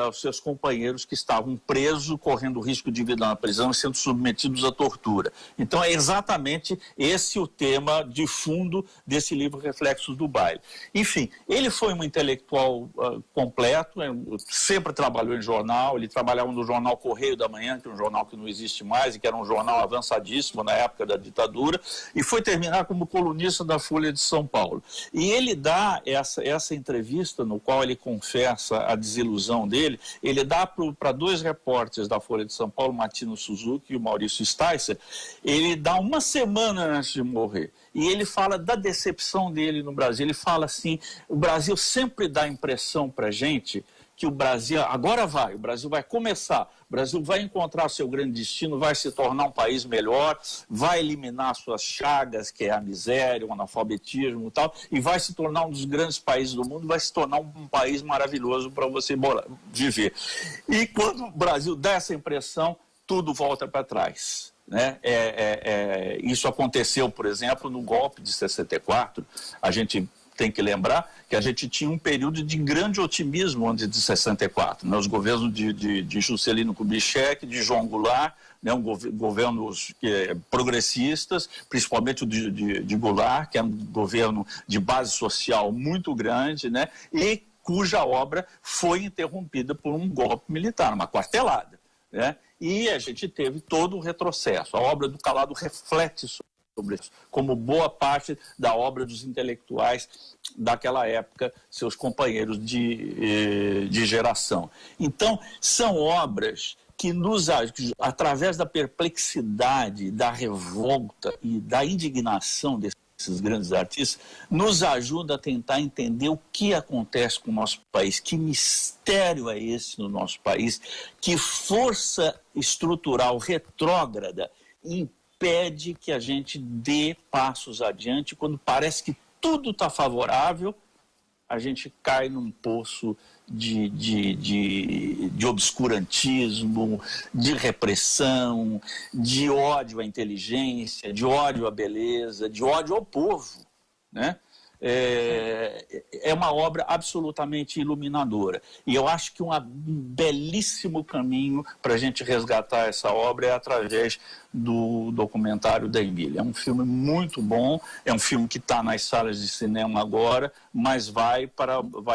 Speaker 5: os seus companheiros que estavam presos, correndo risco de vida na prisão e sendo submetidos à tortura. Então é exatamente esse o tema de fundo desse livro Reflexos do Baile. Enfim, ele foi um intelectual completo, sempre trabalhou em jornal, ele trabalhava no jornal Correio da Manhã, que é um jornal que não existe mais e que era um jornal avançadíssimo na época da ditadura, e foi terminar como colunista da Folha de São Paulo. E ele dá essa entrevista no qual ele confessa a desilusão dele, ele dá para dois repórteres da Folha de São Paulo, Matino Suzuki e o Maurício Sticer, ele dá uma semana antes de morrer. E ele fala da decepção dele no Brasil. Ele fala assim, o Brasil sempre dá a impressão para a gente que o Brasil, o Brasil vai começar, o Brasil vai encontrar seu grande destino, vai se tornar um país melhor, vai eliminar suas chagas, que é a miséria, o analfabetismo e tal, e vai se tornar um dos grandes países do mundo, vai se tornar um país maravilhoso para você viver. E quando o Brasil dá essa impressão, tudo volta para trás, né? Isso aconteceu, por exemplo, no golpe de 64, a gente tem que lembrar que a gente tinha um período de grande otimismo antes de 64, né? Os governos de Juscelino Kubitschek, de João Goulart, né? Governos progressistas, principalmente o de Goulart, que é um governo de base social muito grande, né? E cuja obra foi interrompida por um golpe militar, uma quartelada, né? E a gente teve todo o retrocesso. A obra do Calado reflete sobre isso, como boa parte da obra dos intelectuais daquela época, seus companheiros de geração. Então, são obras que através da perplexidade, da revolta e da indignação desses grandes artistas, nos ajuda a tentar entender o que acontece com o nosso país, que mistério é esse no nosso país, que força estrutural retrógrada impede que a gente dê passos adiante. Quando parece que tudo está favorável, a gente cai num poço de obscurantismo, de repressão, de ódio à inteligência, de ódio à beleza, de ódio ao povo, né? É uma obra absolutamente iluminadora. E eu acho que um belíssimo caminho para a gente resgatar essa obra é através do documentário da Emília. É um filme muito bom, é um filme que está nas salas de cinema agora, mas vai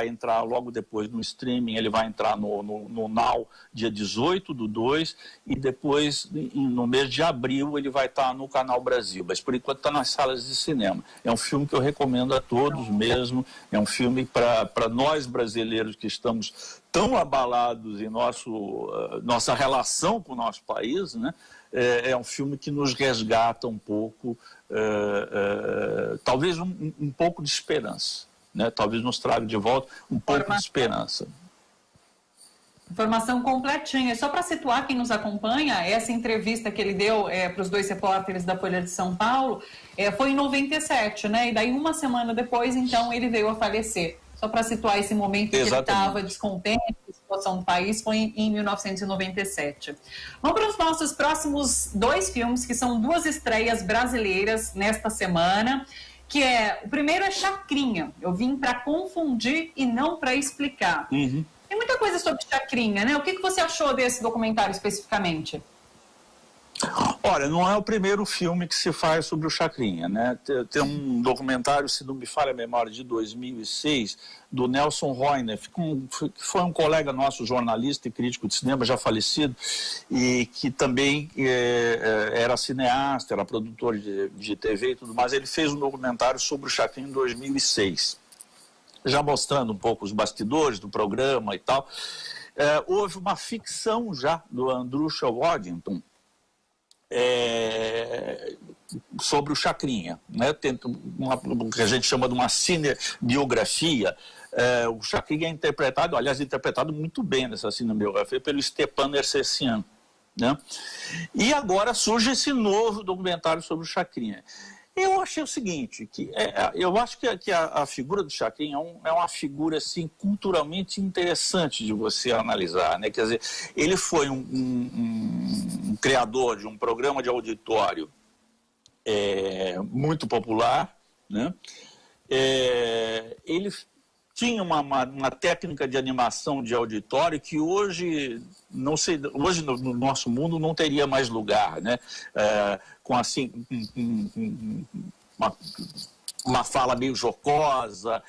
Speaker 5: entrar logo depois no streaming, ele vai entrar no Now, dia 18/2, e depois, no mês de abril, ele vai estar no Canal Brasil. Mas, por enquanto, está nas salas de cinema. É um filme que eu recomendo a todos mesmo, é um filme para nós brasileiros que estamos tão abalados em nossa relação com o nosso país, né? É um filme que nos resgata um pouco, talvez um pouco de esperança, né? Talvez nos traga de volta um pouco de esperança.
Speaker 2: Informação completinha. Só para situar quem nos acompanha, essa entrevista que ele deu para os 2 repórteres da Folha de São Paulo foi em 97, né? E daí uma semana depois, então, ele veio a falecer. Só para situar esse momento que ele estava descontente com a situação do país, foi em 1997. Vamos para os nossos próximos 2 filmes, que são 2 estreias brasileiras nesta semana, que o primeiro é Chacrinha. Eu vim para confundir e não para explicar.
Speaker 5: Uhum.
Speaker 2: Tem muita coisa sobre Chacrinha, né? O que você achou desse documentário especificamente?
Speaker 5: Olha, não é o primeiro filme que se faz sobre o Chacrinha, né? Tem um documentário, se não me falha a memória, de 2006, do Nelson Roiner, que foi um colega nosso, jornalista e crítico de cinema, já falecido, e que também era cineasta, era produtor de TV e tudo mais. Ele fez um documentário sobre o Chacrinha em 2006, já mostrando um pouco os bastidores do programa e tal. Houve uma ficção já do Andrusha Waddington, sobre o Chacrinha, né? Tem o que a gente chama de uma cinebiografia. O Chacrinha é interpretado muito bem nessa cinebiografia pelo Stepan Nersessian, né? E agora surge esse novo documentário sobre o Chacrinha. Eu achei o seguinte, eu acho que a figura do Chacrinha é uma figura assim, culturalmente interessante de você analisar, né? Quer dizer, ele foi um criador de um programa de auditório muito popular, né? Ele tinha uma técnica de animação de auditório que hoje no nosso mundo não teria mais lugar, né? Com assim uma fala meio jocosa,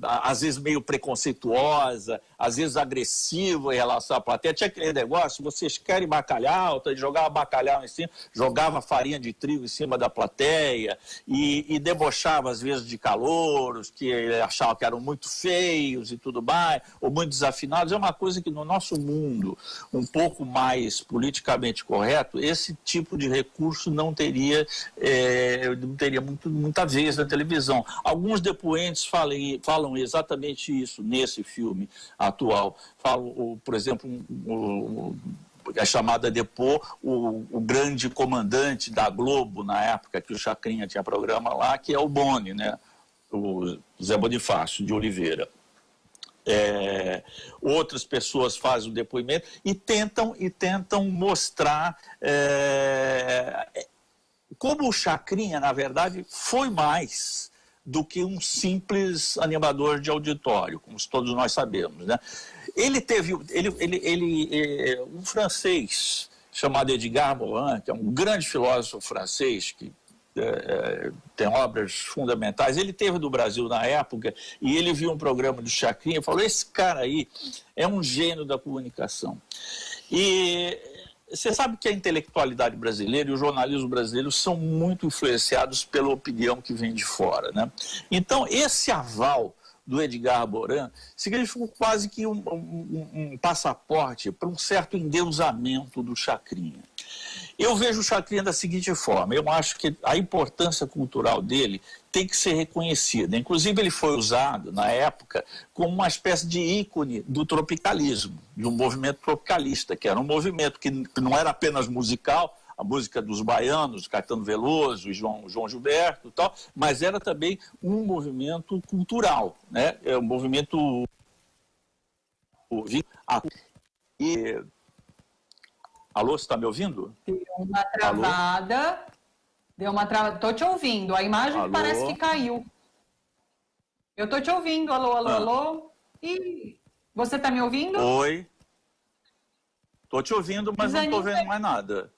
Speaker 5: às vezes meio preconceituosa, às vezes agressiva em relação à plateia. Tinha aquele negócio, vocês querem bacalhau, então ele jogava bacalhau em cima, jogava farinha de trigo em cima da plateia e debochava às vezes de calouros, que ele achava que eram muito feios e tudo mais, ou muito desafinados. É uma coisa que no nosso mundo, um pouco mais politicamente correto, esse tipo de recurso não teria muita vez na televisão. Alguns depoentes falam exatamente isso nesse filme atual. Falam, por exemplo, é chamado a depor o grande comandante da Globo na época que o Chacrinha tinha programa lá, que é o Boni, né? O Zé Bonifácio de Oliveira. Outras pessoas fazem o depoimento e tentam mostrar como o Chacrinha, na verdade, foi mais do que um simples animador de auditório, como todos nós sabemos, né? Ele teve, um francês chamado Edgar Morin, que é um grande filósofo francês que tem obras fundamentais. Ele teve no Brasil na época e ele viu um programa do Chacrinha e falou: esse cara aí é um gênio da comunicação. E você sabe que a intelectualidade brasileira e o jornalismo brasileiro são muito influenciados pela opinião que vem de fora, né? Então, esse aval do Edgar Morin significou quase que um passaporte para um certo endeusamento do Chacrinha. Eu vejo o Chacrinha da seguinte forma: eu acho que a importância cultural dele tem que ser reconhecida. Inclusive, ele foi usado, na época, como uma espécie de ícone do tropicalismo, de um movimento tropicalista, que era um movimento que não era apenas musical, a música dos baianos, Caetano Veloso, João Gilberto e tal, mas era também um movimento cultural, né? É um movimento... E... Alô, você está me ouvindo?
Speaker 2: Deu uma travada. Alô? Deu uma travada. Estou te ouvindo. A imagem alô? Parece que caiu. Eu estou te ouvindo. Alô, alô, alô. E você está me ouvindo?
Speaker 5: Oi. Estou te ouvindo, mas não estou vendo mais nada.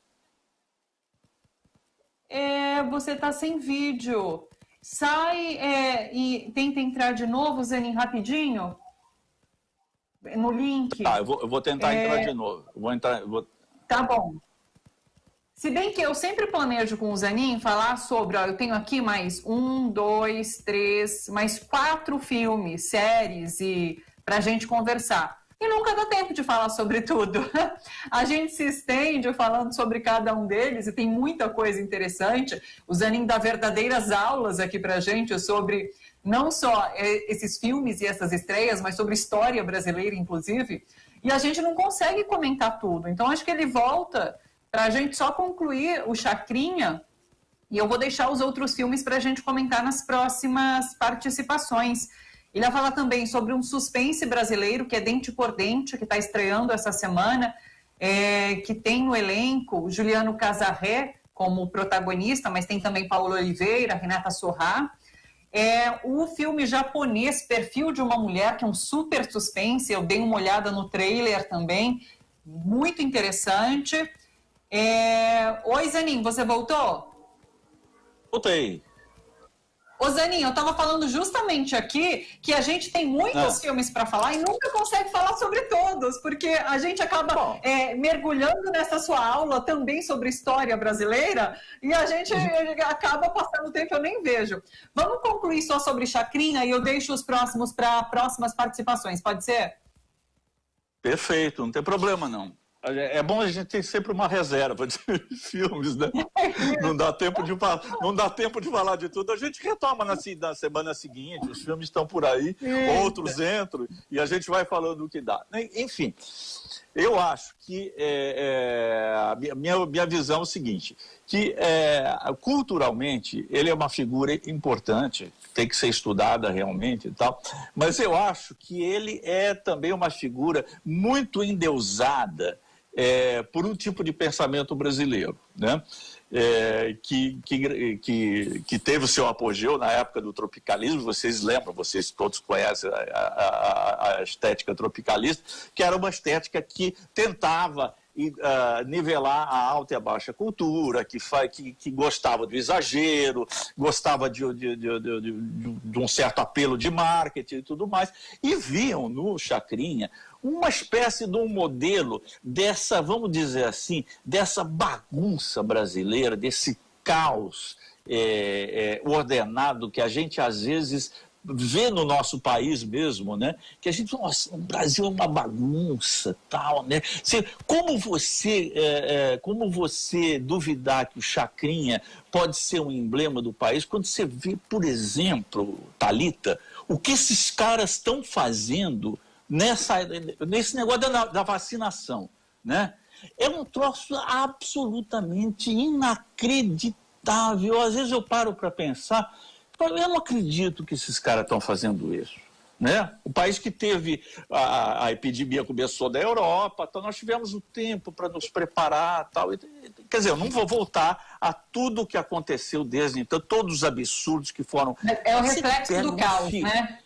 Speaker 2: Você está sem vídeo. Sai e tenta entrar de novo, Zanin, rapidinho. No link.
Speaker 5: Tá, eu vou tentar entrar de novo.
Speaker 2: Tá bom. Se bem que eu sempre planejo com o Zanin falar sobre, eu tenho aqui mais 1, 2, 3, mais 4 filmes, séries pra gente conversar. E nunca dá tempo de falar sobre tudo. A gente se estende falando sobre cada um deles e tem muita coisa interessante. O Zanin dá verdadeiras aulas aqui pra gente sobre não só esses filmes e essas estreias, mas sobre história brasileira, inclusive. E a gente não consegue comentar tudo. Então, acho que ele volta para a gente só concluir o Chacrinha e eu vou deixar os outros filmes para a gente comentar nas próximas participações. Ele vai falar também sobre um suspense brasileiro, que é Dente por Dente, que está estreando essa semana, que tem no elenco o Juliano Casarré como protagonista, mas tem também Paulo Oliveira, Renata Sorrá. O filme japonês Perfil de uma Mulher, que é um super suspense, eu dei uma olhada no trailer também, muito interessante. Oi, Zanin, você voltou?
Speaker 5: Voltei.
Speaker 2: Ô, Zanin, eu estava falando justamente aqui que a gente tem muitos filmes para falar e nunca consegue falar sobre todos, porque a gente acaba mergulhando nessa sua aula também sobre história brasileira e a gente acaba passando tempo, eu nem vejo. Vamos concluir só sobre Chacrinha e eu deixo os próximos para próximas participações, pode ser?
Speaker 5: Perfeito, não tem problema não. É bom a gente ter sempre uma reserva de filmes, né? Não dá tempo de falar de tudo. A gente retoma na semana seguinte, os filmes estão por aí, outros entram, e a gente vai falando o que dá. Enfim, eu acho que a minha visão é o seguinte, que culturalmente ele é uma figura importante, tem que ser estudada realmente e tal, mas eu acho que ele é também uma figura muito endeusada por um tipo de pensamento brasileiro, né? Que teve o seu apogeu na época do tropicalismo. Vocês lembram, vocês todos conhecem a estética tropicalista, que era uma estética que tentava nivelar a alta e a baixa cultura, que gostava do exagero, gostava de um certo apelo de marketing e tudo mais, e viam no Chacrinha uma espécie de um modelo dessa, vamos dizer assim, dessa bagunça brasileira, desse caos ordenado que a gente às vezes vê no nosso país mesmo, né? Que a gente, nossa, o Brasil é uma bagunça, tal, né? Como você duvidar que o Chacrinha pode ser um emblema do país quando você vê, por exemplo, Thalita, o que esses caras estão fazendo nesse negócio da vacinação, né? É um troço absolutamente inacreditável. Às vezes eu paro para pensar, eu não acredito que esses caras estão fazendo isso. né? O país que teve a epidemia começou da Europa, então nós tivemos o tempo para nos preparar, tal. Quer dizer, eu não vou voltar a tudo o que aconteceu desde então, todos os absurdos que foram.
Speaker 2: É o reflexo do caos, né?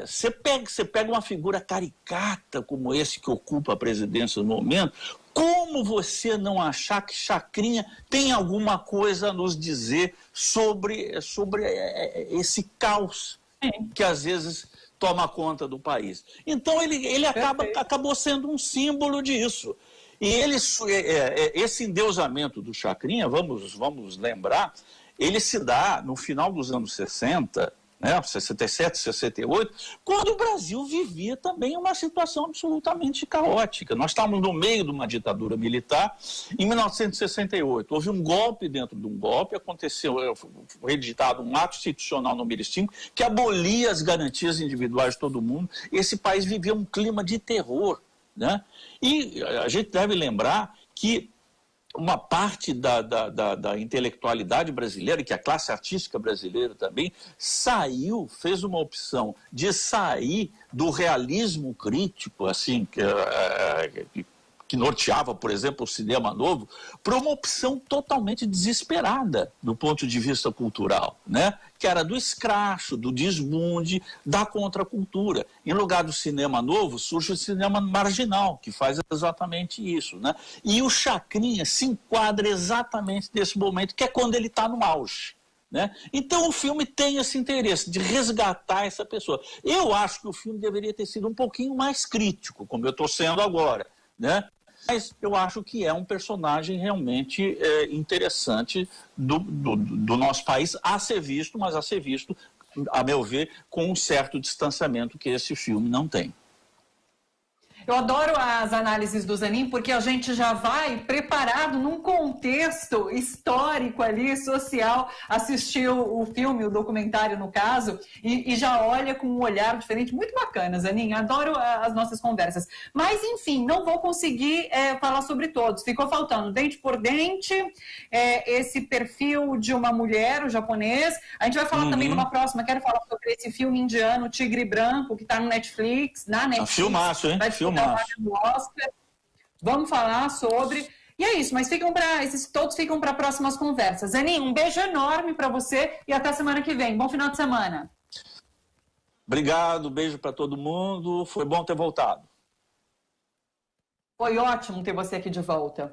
Speaker 5: Você pega uma figura caricata como esse que ocupa a presidência no momento, como você não achar que Chacrinha tem alguma coisa a nos dizer sobre esse caos que às vezes toma conta do país? Então ele acabou sendo um símbolo disso. E esse endeusamento do Chacrinha, vamos lembrar, ele se dá no final dos anos 60, 67, 68, quando o Brasil vivia também uma situação absolutamente caótica. Nós estávamos no meio de uma ditadura militar. Em 1968, houve um golpe dentro de um golpe, foi editado um ato institucional número 5, que abolia as garantias individuais de todo mundo. Esse país vivia um clima de terror, né? E a gente deve lembrar que uma parte da intelectualidade brasileira, e que a classe artística brasileira também, fez uma opção de sair do realismo crítico, assim, que norteava, por exemplo, o cinema novo, para uma opção totalmente desesperada do ponto de vista cultural, né? Que era do escracho, do desbunde, da contracultura. Em lugar do cinema novo, surge o cinema marginal, que faz exatamente isso, né? E o Chacrinha se enquadra exatamente nesse momento, que é quando ele está no auge, né? Então o filme tem esse interesse de resgatar essa pessoa. Eu acho que o filme deveria ter sido um pouquinho mais crítico, como eu estou sendo agora, né? Mas eu acho que é um personagem realmente interessante do nosso país a ser visto, mas a ser visto, a meu ver, com um certo distanciamento que esse filme não tem.
Speaker 2: Eu adoro as análises do Zanin, porque a gente já vai preparado num contexto histórico ali, social, assistir o filme, o documentário no caso, e já olha com um olhar diferente. Muito bacana, Zanin, adoro as nossas conversas. Mas, enfim, não vou conseguir falar sobre todos. Ficou faltando Dente por Dente, esse perfil de uma mulher, o japonês. A gente vai falar também numa próxima, quero falar sobre esse filme indiano, Tigre Branco, que está no Netflix, na Netflix.
Speaker 5: Filmaço, hein?
Speaker 2: Oscar. Vamos falar sobre. E é isso, mas esses todos ficam para próximas conversas. Zanin, um beijo enorme para você e até semana que vem. Bom final de semana.
Speaker 5: Obrigado, beijo para todo mundo. Foi bom ter voltado.
Speaker 2: Foi ótimo ter você aqui de volta.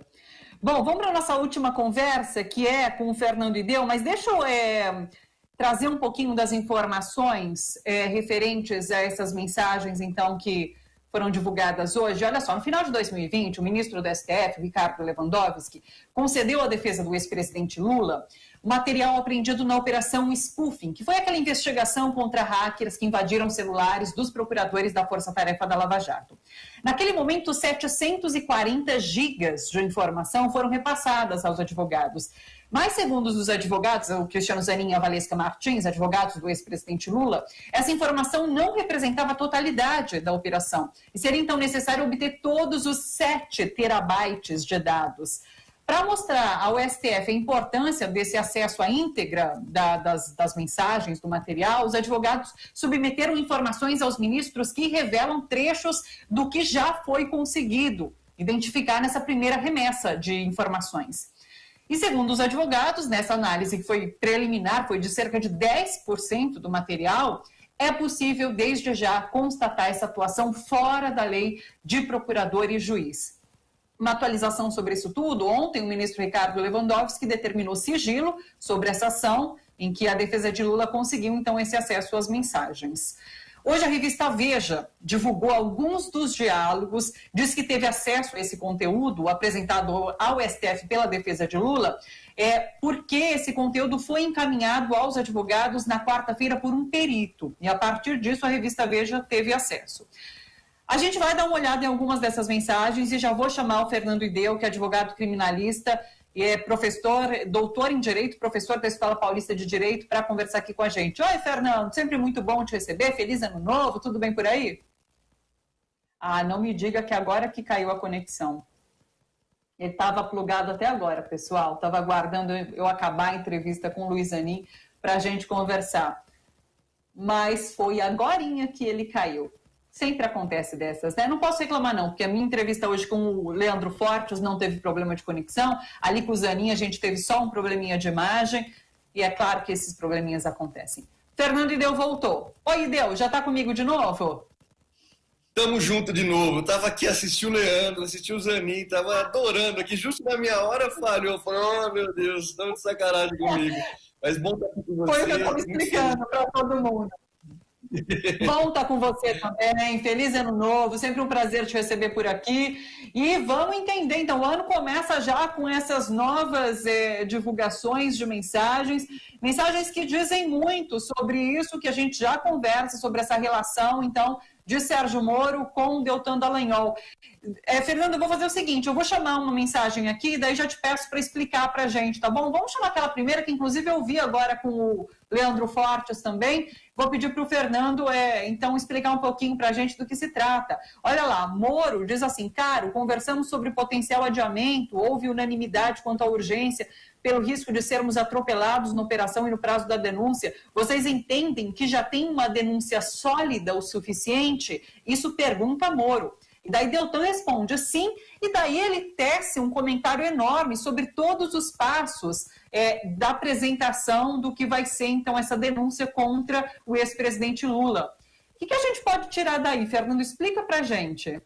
Speaker 2: Bom, vamos para a nossa última conversa, que é com o Fernando Ideu, mas deixa eu trazer um pouquinho das informações referentes a essas mensagens, então, que foram divulgadas hoje. Olha só, no final de 2020, o ministro do STF, Ricardo Lewandowski, concedeu à defesa do ex-presidente Lula o material apreendido na Operação Spoofing, que foi aquela investigação contra hackers que invadiram celulares dos procuradores da Força Tarefa da Lava Jato. Naquele momento, 740 gigas de informação foram repassadas aos advogados. Mas, segundo os advogados, o Cristiano Zanin e a Valesca Martins, advogados do ex-presidente Lula, essa informação não representava a totalidade da operação e seria, então, necessário obter todos os 7 terabytes de dados. Para mostrar ao STF a importância desse acesso à íntegra das mensagens, do material, os advogados submeteram informações aos ministros que revelam trechos do que já foi conseguido identificar nessa primeira remessa de informações. E segundo os advogados, nessa análise que foi preliminar, foi de cerca de 10% do material, é possível desde já constatar essa atuação fora da lei de procurador e juiz. Uma atualização sobre isso tudo, ontem o ministro Ricardo Lewandowski determinou sigilo sobre essa ação em que a defesa de Lula conseguiu então esse acesso às mensagens. Hoje a revista Veja divulgou alguns dos diálogos, diz que teve acesso a esse conteúdo apresentado ao STF pela defesa de Lula, porque esse conteúdo foi encaminhado aos advogados na quarta-feira por um perito, e a partir disso a revista Veja teve acesso. A gente vai dar uma olhada em algumas dessas mensagens e já vou chamar o Fernando Ideu, que é advogado criminalista, e é professor, doutor em Direito, professor da Escola Paulista de Direito, para conversar aqui com a gente. Oi, Fernando, sempre muito bom te receber, feliz ano novo, tudo bem por aí? Ah, não me diga que agora que caiu a conexão. Ele estava plugado até agora, pessoal, estava aguardando eu acabar a entrevista com o Luiz Zanin para a gente conversar. mas foi agorinha que ele caiu. Sempre acontece dessas, né? Não posso reclamar não, porque a minha entrevista hoje com o Leandro Fortes não teve problema de conexão, ali com o Zanin a gente teve só um probleminha de imagem, e é claro que esses probleminhas acontecem. Fernando Ideu voltou. Oi, Ideu, já tá comigo de novo?
Speaker 6: Tamo junto de novo. Eu tava aqui, assisti o Leandro, assisti o Zanin, tava adorando aqui. Justo na minha hora falhou. Falei, oh meu Deus, estão de sacanagem comigo. Mas bom estar aqui com você.
Speaker 2: Foi o que eu estava explicando para todo mundo. Bom estar com você também. Feliz ano novo. Sempre um prazer te receber por aqui. E vamos entender. Então, o ano começa já com essas novas divulgações de mensagens. Mensagens que dizem muito sobre isso que a gente já conversa, sobre essa relação, então, de Sérgio Moro com Deltan Dallagnol. Fernando, eu vou fazer o seguinte, eu vou chamar uma mensagem aqui, daí já te peço para explicar para a gente, tá bom? Vamos chamar aquela primeira, que inclusive eu vi agora com o Leandro Fortes também. Vou pedir para o Fernando, então, explicar um pouquinho para a gente do que se trata. Olha lá, Moro diz assim, Caro, conversamos sobre potencial adiamento, houve unanimidade quanto à urgência, pelo risco de sermos atropelados na operação e no prazo da denúncia. Vocês entendem que já tem uma denúncia sólida o suficiente? Isso pergunta Moro. E daí Deltan responde sim, e daí ele tece um comentário enorme sobre todos os passos da apresentação do que vai ser, então, essa denúncia contra o ex-presidente Lula. O que a gente pode tirar daí, Fernando? Explica pra gente.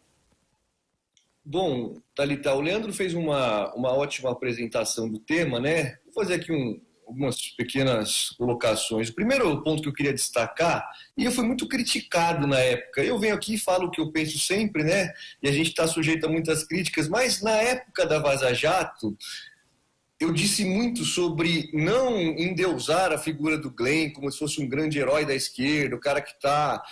Speaker 6: Bom, Thalita, o Leandro fez uma ótima apresentação do tema, né? Vou fazer aqui algumas pequenas colocações. O primeiro ponto que eu queria destacar, e eu fui muito criticado na época, eu venho aqui e falo o que eu penso sempre, né? E a gente está sujeito a muitas críticas, mas na época da Vaza Jato, eu disse muito sobre não endeusar a figura do Glenn como se fosse um grande herói da esquerda, o cara que está,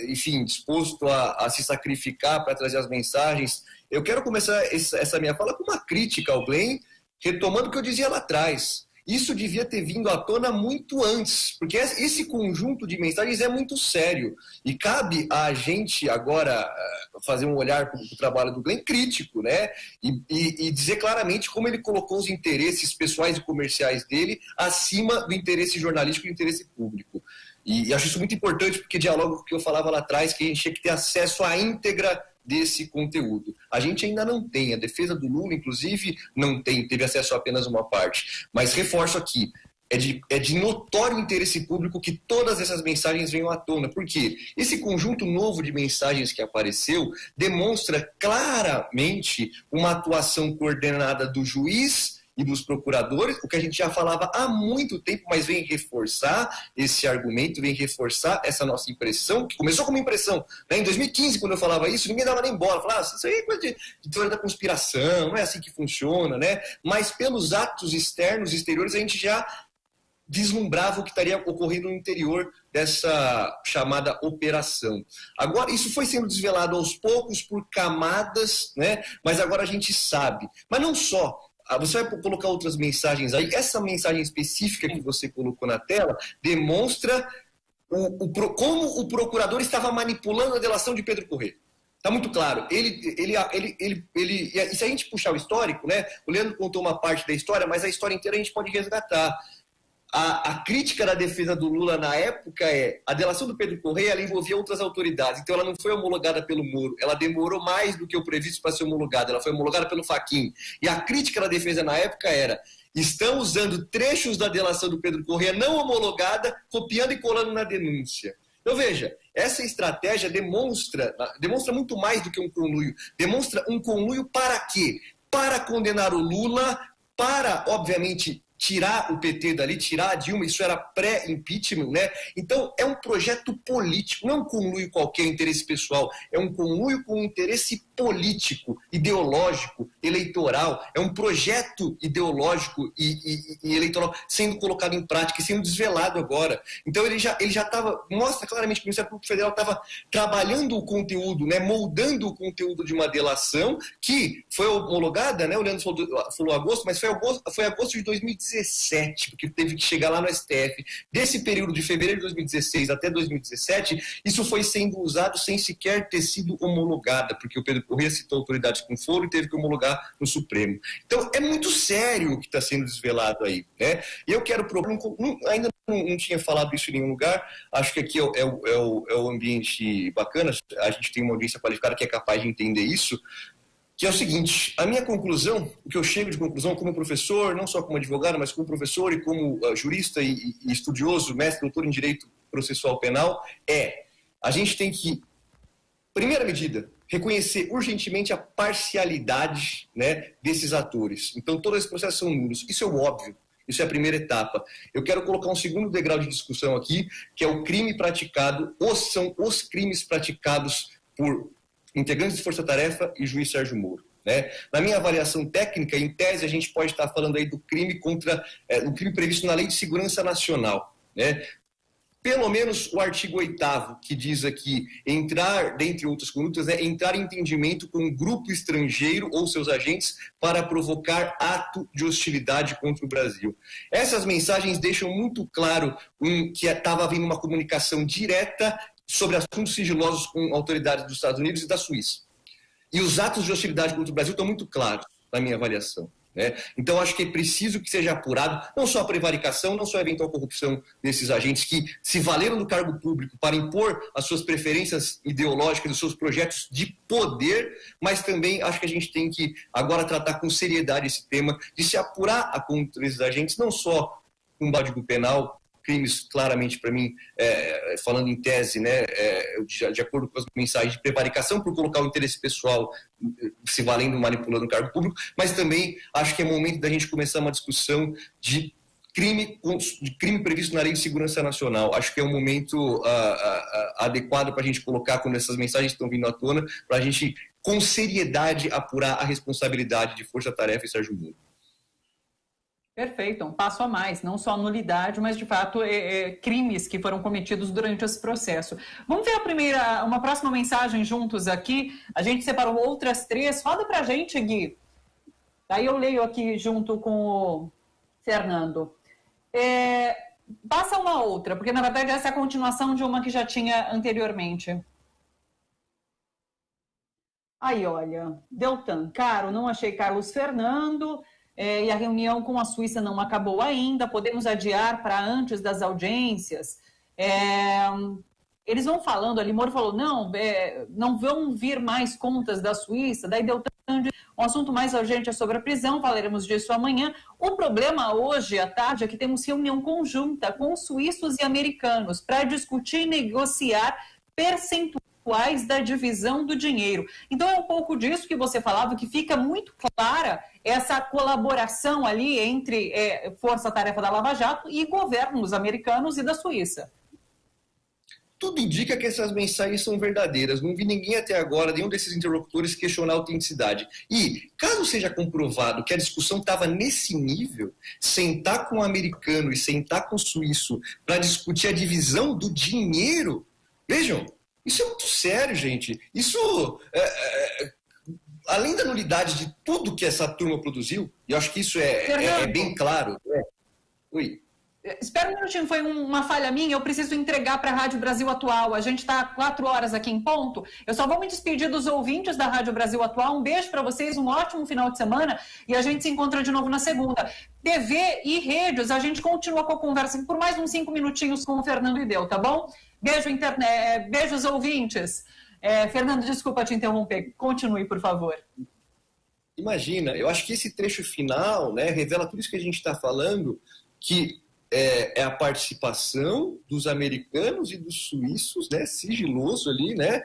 Speaker 6: enfim, disposto a se sacrificar para trazer as mensagens. Eu quero começar essa minha fala com uma crítica ao Glenn, retomando o que eu dizia lá atrás. Isso devia ter vindo à tona muito antes, porque esse conjunto de mensagens é muito sério. E cabe a gente agora fazer um olhar para o trabalho do Glenn crítico, né? E dizer claramente como ele colocou os interesses pessoais e comerciais dele acima do interesse jornalístico e do interesse público. E acho isso muito importante, porque dialoga com o que eu falava lá atrás, que a gente tinha que ter acesso à íntegra desse conteúdo. A gente ainda não tem, a defesa do Lula, inclusive, não teve acesso a apenas uma parte. Mas reforço aqui, é de notório interesse público que todas essas mensagens venham à tona. Por quê? Esse conjunto novo de mensagens que apareceu demonstra claramente uma atuação coordenada do juiz e dos procuradores, o que a gente já falava há muito tempo, mas vem reforçar esse argumento, vem reforçar essa nossa impressão, que começou como impressão, né? Em 2015, quando eu falava isso, ninguém dava nem bola, falava, isso aí é coisa de teoria da conspiração, não é assim que funciona, né? Mas pelos atos externos, exteriores, a gente já vislumbrava o que estaria ocorrendo no interior dessa chamada operação. Agora, isso foi sendo desvelado aos poucos por camadas, né? Mas agora a gente sabe. Mas não só. Você vai colocar outras mensagens aí. Essa mensagem específica que você colocou na tela demonstra como o procurador estava manipulando a delação de Pedro Corrêa. Está muito claro. E se a gente puxar o histórico, né? O Leandro contou uma parte da história, mas a história inteira a gente pode resgatar. A crítica da defesa do Lula na época a delação do Pedro Corrêa, ela envolvia outras autoridades, então ela não foi homologada pelo Moro, ela demorou mais do que o previsto para ser homologada, ela foi homologada pelo Fachin. E a crítica da defesa na época estão usando trechos da delação do Pedro Corrêa não homologada, copiando e colando na denúncia. Então veja, essa estratégia demonstra muito mais do que um conluio, demonstra um conluio para quê? Para condenar o Lula, para, obviamente, tirar o PT dali, tirar a Dilma, isso era pré-impeachment, né? Então, é um projeto político, não é um conluio qualquer, interesse pessoal, é um conluio com interesse político, ideológico, eleitoral, é um projeto ideológico e eleitoral sendo colocado em prática e sendo desvelado agora. Então, ele já estava, mostra claramente que o Ministério Público Federal estava trabalhando o conteúdo, né? Moldando o conteúdo de uma delação que foi homologada, né? O Leandro falou agosto, mas foi agosto de 2017, porque teve que chegar lá no STF. Desse período de fevereiro de 2016 até 2017, isso foi sendo usado sem sequer ter sido homologada, porque o Pedro Corrêa citou autoridades com foro e teve que homologar no Supremo. Então, é muito sério o que está sendo desvelado aí, né? E eu quero propor, ainda não tinha falado isso em nenhum lugar, acho que aqui é o ambiente bacana, a gente tem uma audiência qualificada que é capaz de entender isso, que é o seguinte, a minha conclusão, o que eu chego de conclusão como professor, não só como advogado, mas como professor e como jurista e estudioso, mestre, doutor em Direito Processual Penal, a gente tem que, primeira medida, reconhecer urgentemente a parcialidade, né, desses atores. Então, todos esses processos são nulos. Isso é o óbvio. Isso é a primeira etapa. Eu quero colocar um segundo degrau de discussão aqui, que é o crime praticado, são os crimes praticados por integrantes de Força Tarefa e juiz Sérgio Moro. Né? Na minha avaliação técnica, em tese, a gente pode estar falando aí do crime o crime previsto na Lei de Segurança Nacional. Né? Pelo menos o artigo 8º, que diz aqui, entrar, dentre outras condutas, entrar em entendimento com um grupo estrangeiro ou seus agentes para provocar ato de hostilidade contra o Brasil. Essas mensagens deixam muito claro que estava havendo uma comunicação direta sobre assuntos sigilosos com autoridades dos Estados Unidos e da Suíça. E os atos de hostilidade contra o Brasil estão muito claros, na minha avaliação. Né? Então, acho que é preciso que seja apurado não só a prevaricação, não só a eventual corrupção desses agentes que se valeram do cargo público para impor as suas preferências ideológicas, os seus projetos de poder, mas também acho que a gente tem que agora tratar com seriedade esse tema de se apurar a contra esses agentes, não só com o Código Penal, crimes claramente, para mim, falando em tese, né, de acordo com as mensagens de prevaricação por colocar o interesse pessoal se valendo, manipulando o cargo público, mas também acho que é momento da gente começar uma discussão de crime previsto na Lei de Segurança Nacional. Acho que é um momento adequado para a gente colocar, quando essas mensagens estão vindo à tona, para a gente, com seriedade, apurar a responsabilidade de Força Tarefa e Sérgio Moro.
Speaker 2: Perfeito, um passo a mais, não só nulidade, mas de fato crimes que foram cometidos durante esse processo. Vamos ver uma próxima mensagem juntos aqui. A gente separou outras 3. Roda pra gente, Gui. Daí eu leio aqui junto com o Fernando. Passa uma outra, porque na verdade essa é a continuação de uma que já tinha anteriormente. Aí, olha, Deltan, caro, não achei Carlos Fernando. E a reunião com a Suíça não acabou ainda, podemos adiar para antes das audiências. Eles vão falando ali, Moro falou, não vão vir mais contas da Suíça, daí deu um assunto mais urgente é sobre a prisão, falaremos disso amanhã. O problema hoje, à tarde, é que temos reunião conjunta com suíços e americanos para discutir e negociar percentuais da divisão do dinheiro. Então é um pouco disso que você falava, que fica muito clara essa colaboração ali entre Força Tarefa da Lava Jato e governos americanos e da Suíça.
Speaker 6: Tudo indica que essas mensagens são verdadeiras. Não vi ninguém até agora, nenhum desses interlocutores, questionar a autenticidade. E, caso seja comprovado que a discussão estava nesse nível, sentar com o americano e sentar com o suíço para discutir a divisão do dinheiro, vejam, isso é muito sério, gente. Isso, além da nulidade de tudo que essa turma produziu, e eu acho que isso é bem claro. Oi.
Speaker 2: Espera um minutinho, foi uma falha minha, eu preciso entregar para a Rádio Brasil Atual. A gente está 4 horas aqui em ponto. Eu só vou me despedir dos ouvintes da Rádio Brasil Atual. Um beijo para vocês, um ótimo final de semana e a gente se encontra de novo na segunda. TV e redes, a gente continua com a conversa por mais uns 5 minutinhos com o Fernando Ideu, tá bom? Beijo, beijos ouvintes. Fernando, desculpa te interromper. Continue, por favor.
Speaker 6: Imagina, eu acho que esse trecho final, né, revela tudo isso que a gente está falando, que é a participação dos americanos e dos suíços, né, sigiloso ali, né,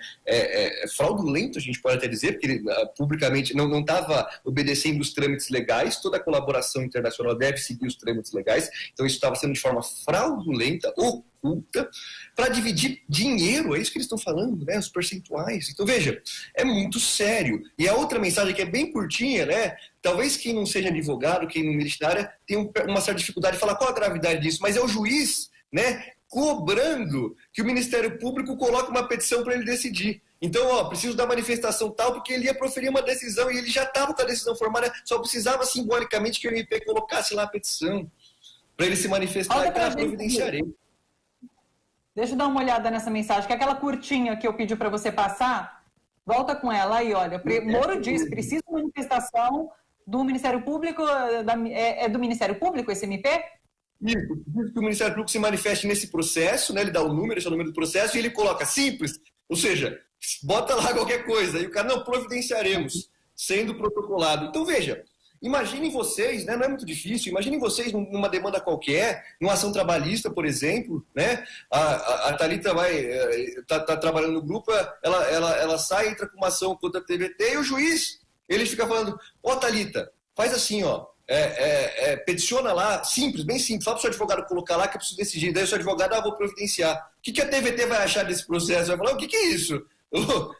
Speaker 6: fraudulento, a gente pode até dizer, porque ele publicamente não estava obedecendo os trâmites legais. Toda a colaboração internacional deve seguir os trâmites legais, então isso estava sendo de forma fraudulenta, oculta, para dividir dinheiro, é isso que eles estão falando, né, os percentuais. Então, veja, é muito sério. E a outra mensagem que é bem curtinha, né, talvez quem não seja advogado, quem não milite na área, tenha uma certa dificuldade de falar qual a gravidade disso, mas é o juiz, né, cobrando que o Ministério Público coloque uma petição para ele decidir. Então, preciso da manifestação tal, porque ele ia proferir uma decisão e ele já estava com a decisão formada, só precisava simbolicamente que o MP colocasse lá a petição para ele se manifestar e que ela providenciarei.
Speaker 2: Deixa eu dar uma olhada nessa mensagem, que é aquela curtinha que eu pedi para você passar, volta com ela aí, olha. Moro diz, precisa de manifestação do Ministério Público, do Ministério Público esse MP?
Speaker 6: Isso, que o Ministério Público se manifeste nesse processo, né? Ele dá o número, esse é o número do processo, e ele coloca simples, ou seja, bota lá qualquer coisa, e o cara, não, providenciaremos, sendo protocolado. Então, veja, imaginem vocês, né? Não é muito difícil, imaginem vocês numa demanda qualquer, numa ação trabalhista, por exemplo, né? A Thalita tá trabalhando no grupo, ela sai, entra com uma ação contra a TVT, e o juiz, ele fica falando, Thalita, faz assim, peticiona lá, simples, bem simples, fala para o seu advogado colocar lá que eu preciso decidir, daí o seu advogado, vou providenciar. O que a TVT vai achar desse processo? Vai falar, o que é isso?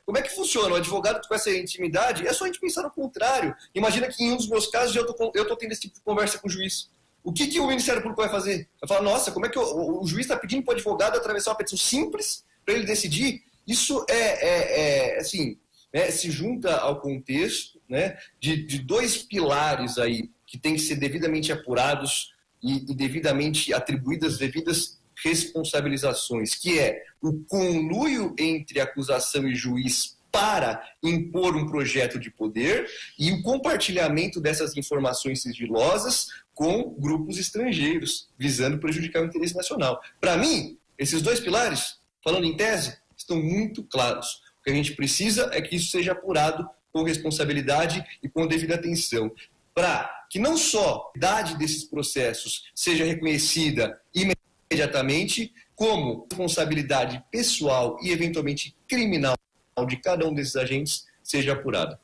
Speaker 6: Como é que funciona? O advogado com essa intimidade, é só a gente pensar no contrário. Imagina que em um dos meus casos eu tô tendo esse tipo de conversa com o juiz. O que o Ministério Público vai fazer? Vai falar, nossa, como é que o juiz está pedindo para o advogado atravessar uma petição simples para ele decidir? Isso assim, se junta ao contexto, né, de dois pilares aí que têm que ser devidamente apurados e devidamente atribuídas devidas responsabilizações, que é o conluio entre acusação e juiz para impor um projeto de poder e o compartilhamento dessas informações sigilosas com grupos estrangeiros, visando prejudicar o interesse nacional. Para mim, esses dois pilares, falando em tese, estão muito claros. O que a gente precisa é que isso seja apurado com responsabilidade e com devida atenção, para que não só a idade desses processos seja reconhecida imediatamente, como responsabilidade pessoal e eventualmente criminal de cada um desses agentes seja apurada.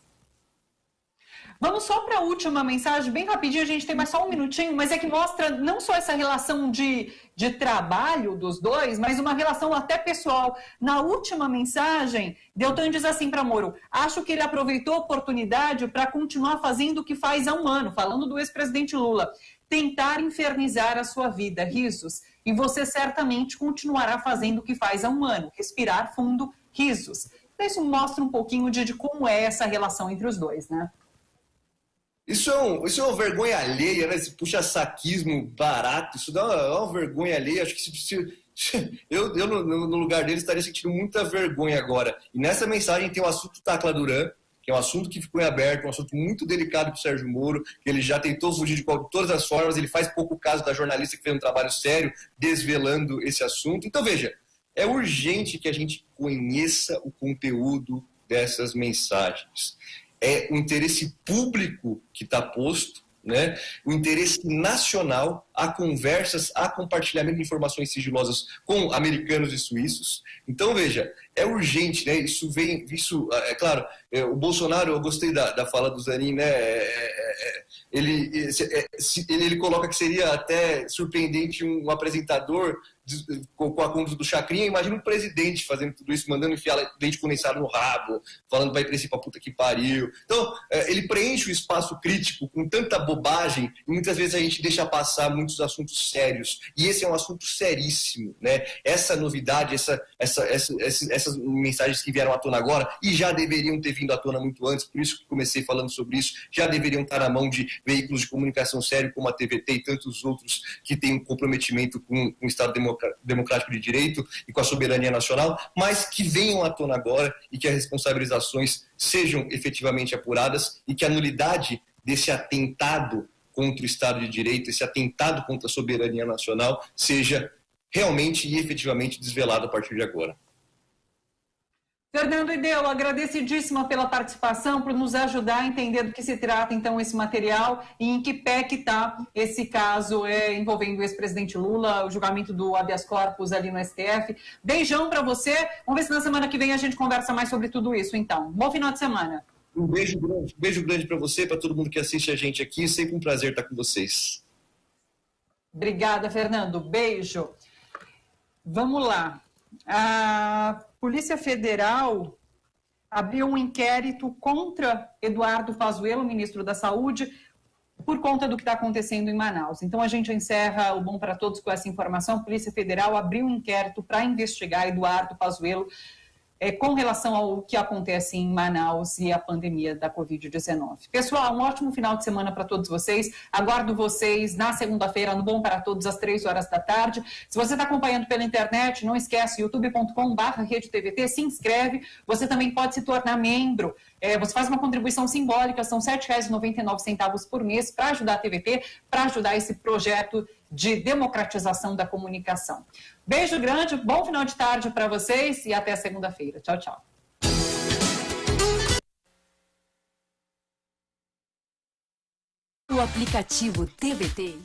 Speaker 2: Vamos só para a última mensagem, bem rapidinho, a gente tem mais só um minutinho, mas é que mostra não só essa relação de trabalho dos dois, mas uma relação até pessoal. Na última mensagem, Deltan diz assim para Moro, acho que ele aproveitou a oportunidade para continuar fazendo o que faz há um ano, falando do ex-presidente Lula, tentar infernizar a sua vida, risos, e você certamente continuará fazendo o que faz há um ano, respirar fundo, risos. Então, isso mostra um pouquinho de como é essa relação entre os dois, né?
Speaker 6: Isso é uma vergonha alheia, né? Esse puxa-saquismo barato, isso dá uma vergonha alheia. Acho que eu no lugar dele estaria sentindo muita vergonha agora. E nessa mensagem tem o assunto Tacla Duran, que é um assunto que ficou em aberto, um assunto muito delicado para o Sérgio Moro, que ele já tentou fugir de todas as formas, ele faz pouco caso da jornalista que fez um trabalho sério desvelando esse assunto. Então, veja, é urgente que a gente conheça o conteúdo dessas mensagens. É o interesse público que está posto, né? O interesse nacional, há conversas, há compartilhamento de informações sigilosas com americanos e suíços. Então, veja, é urgente, né? Isso, é claro, o Bolsonaro, eu gostei da fala do Zanin, né? Ele coloca que seria até surpreendente um apresentador com a conduta do Chacrinha, imagina um presidente fazendo tudo isso, mandando enfiar leite condensado no rabo, falando vai crescer pra puta que pariu. Então, ele preenche o espaço crítico com tanta bobagem e muitas vezes a gente deixa passar muitos assuntos sérios. E esse é um assunto seríssimo, né? Essa novidade, essas mensagens que vieram à tona agora e já deveriam ter vindo à tona muito antes, por isso que comecei falando sobre isso, já deveriam estar na mão de veículos de comunicação sério como a TVT e tantos outros que têm um comprometimento com o Estado democrático de direito e com a soberania nacional, mas que venham à tona agora e que as responsabilizações sejam efetivamente apuradas e que a nulidade desse atentado contra o Estado de Direito, esse atentado contra a soberania nacional, seja realmente e efetivamente desvelado a partir de agora.
Speaker 2: Fernando Ideu, agradecidíssima pela participação, por nos ajudar a entender do que se trata, então, esse material e em que pé que está esse caso envolvendo o ex-presidente Lula, o julgamento do habeas corpus ali no STF. Beijão para você. Vamos ver se na semana que vem a gente conversa mais sobre tudo isso, então. Bom final de semana.
Speaker 6: Um beijo grande para você, para todo mundo que assiste a gente aqui. Sempre um prazer estar com vocês.
Speaker 2: Obrigada, Fernando. Beijo. Vamos lá. A Polícia Federal abriu um inquérito contra Eduardo Pazuello, ministro da Saúde, por conta do que está acontecendo em Manaus. Então, a gente encerra o Bom para Todos com essa informação. A Polícia Federal abriu um inquérito para investigar Eduardo Pazuello com relação ao que acontece em Manaus e a pandemia da Covid-19. Pessoal, um ótimo final de semana para todos vocês. Aguardo vocês na segunda-feira no Bom para Todos, às 3h da tarde. Se você está acompanhando pela internet, não esquece, youtube.com/RedeTVT, se inscreve. Você também pode se tornar membro. Você faz uma contribuição simbólica, são R$ 7,99 por mês para ajudar a TVT, para ajudar esse projeto de democratização da comunicação. Beijo grande, bom final de tarde para vocês e até segunda-feira. Tchau, tchau.
Speaker 1: O aplicativo TBT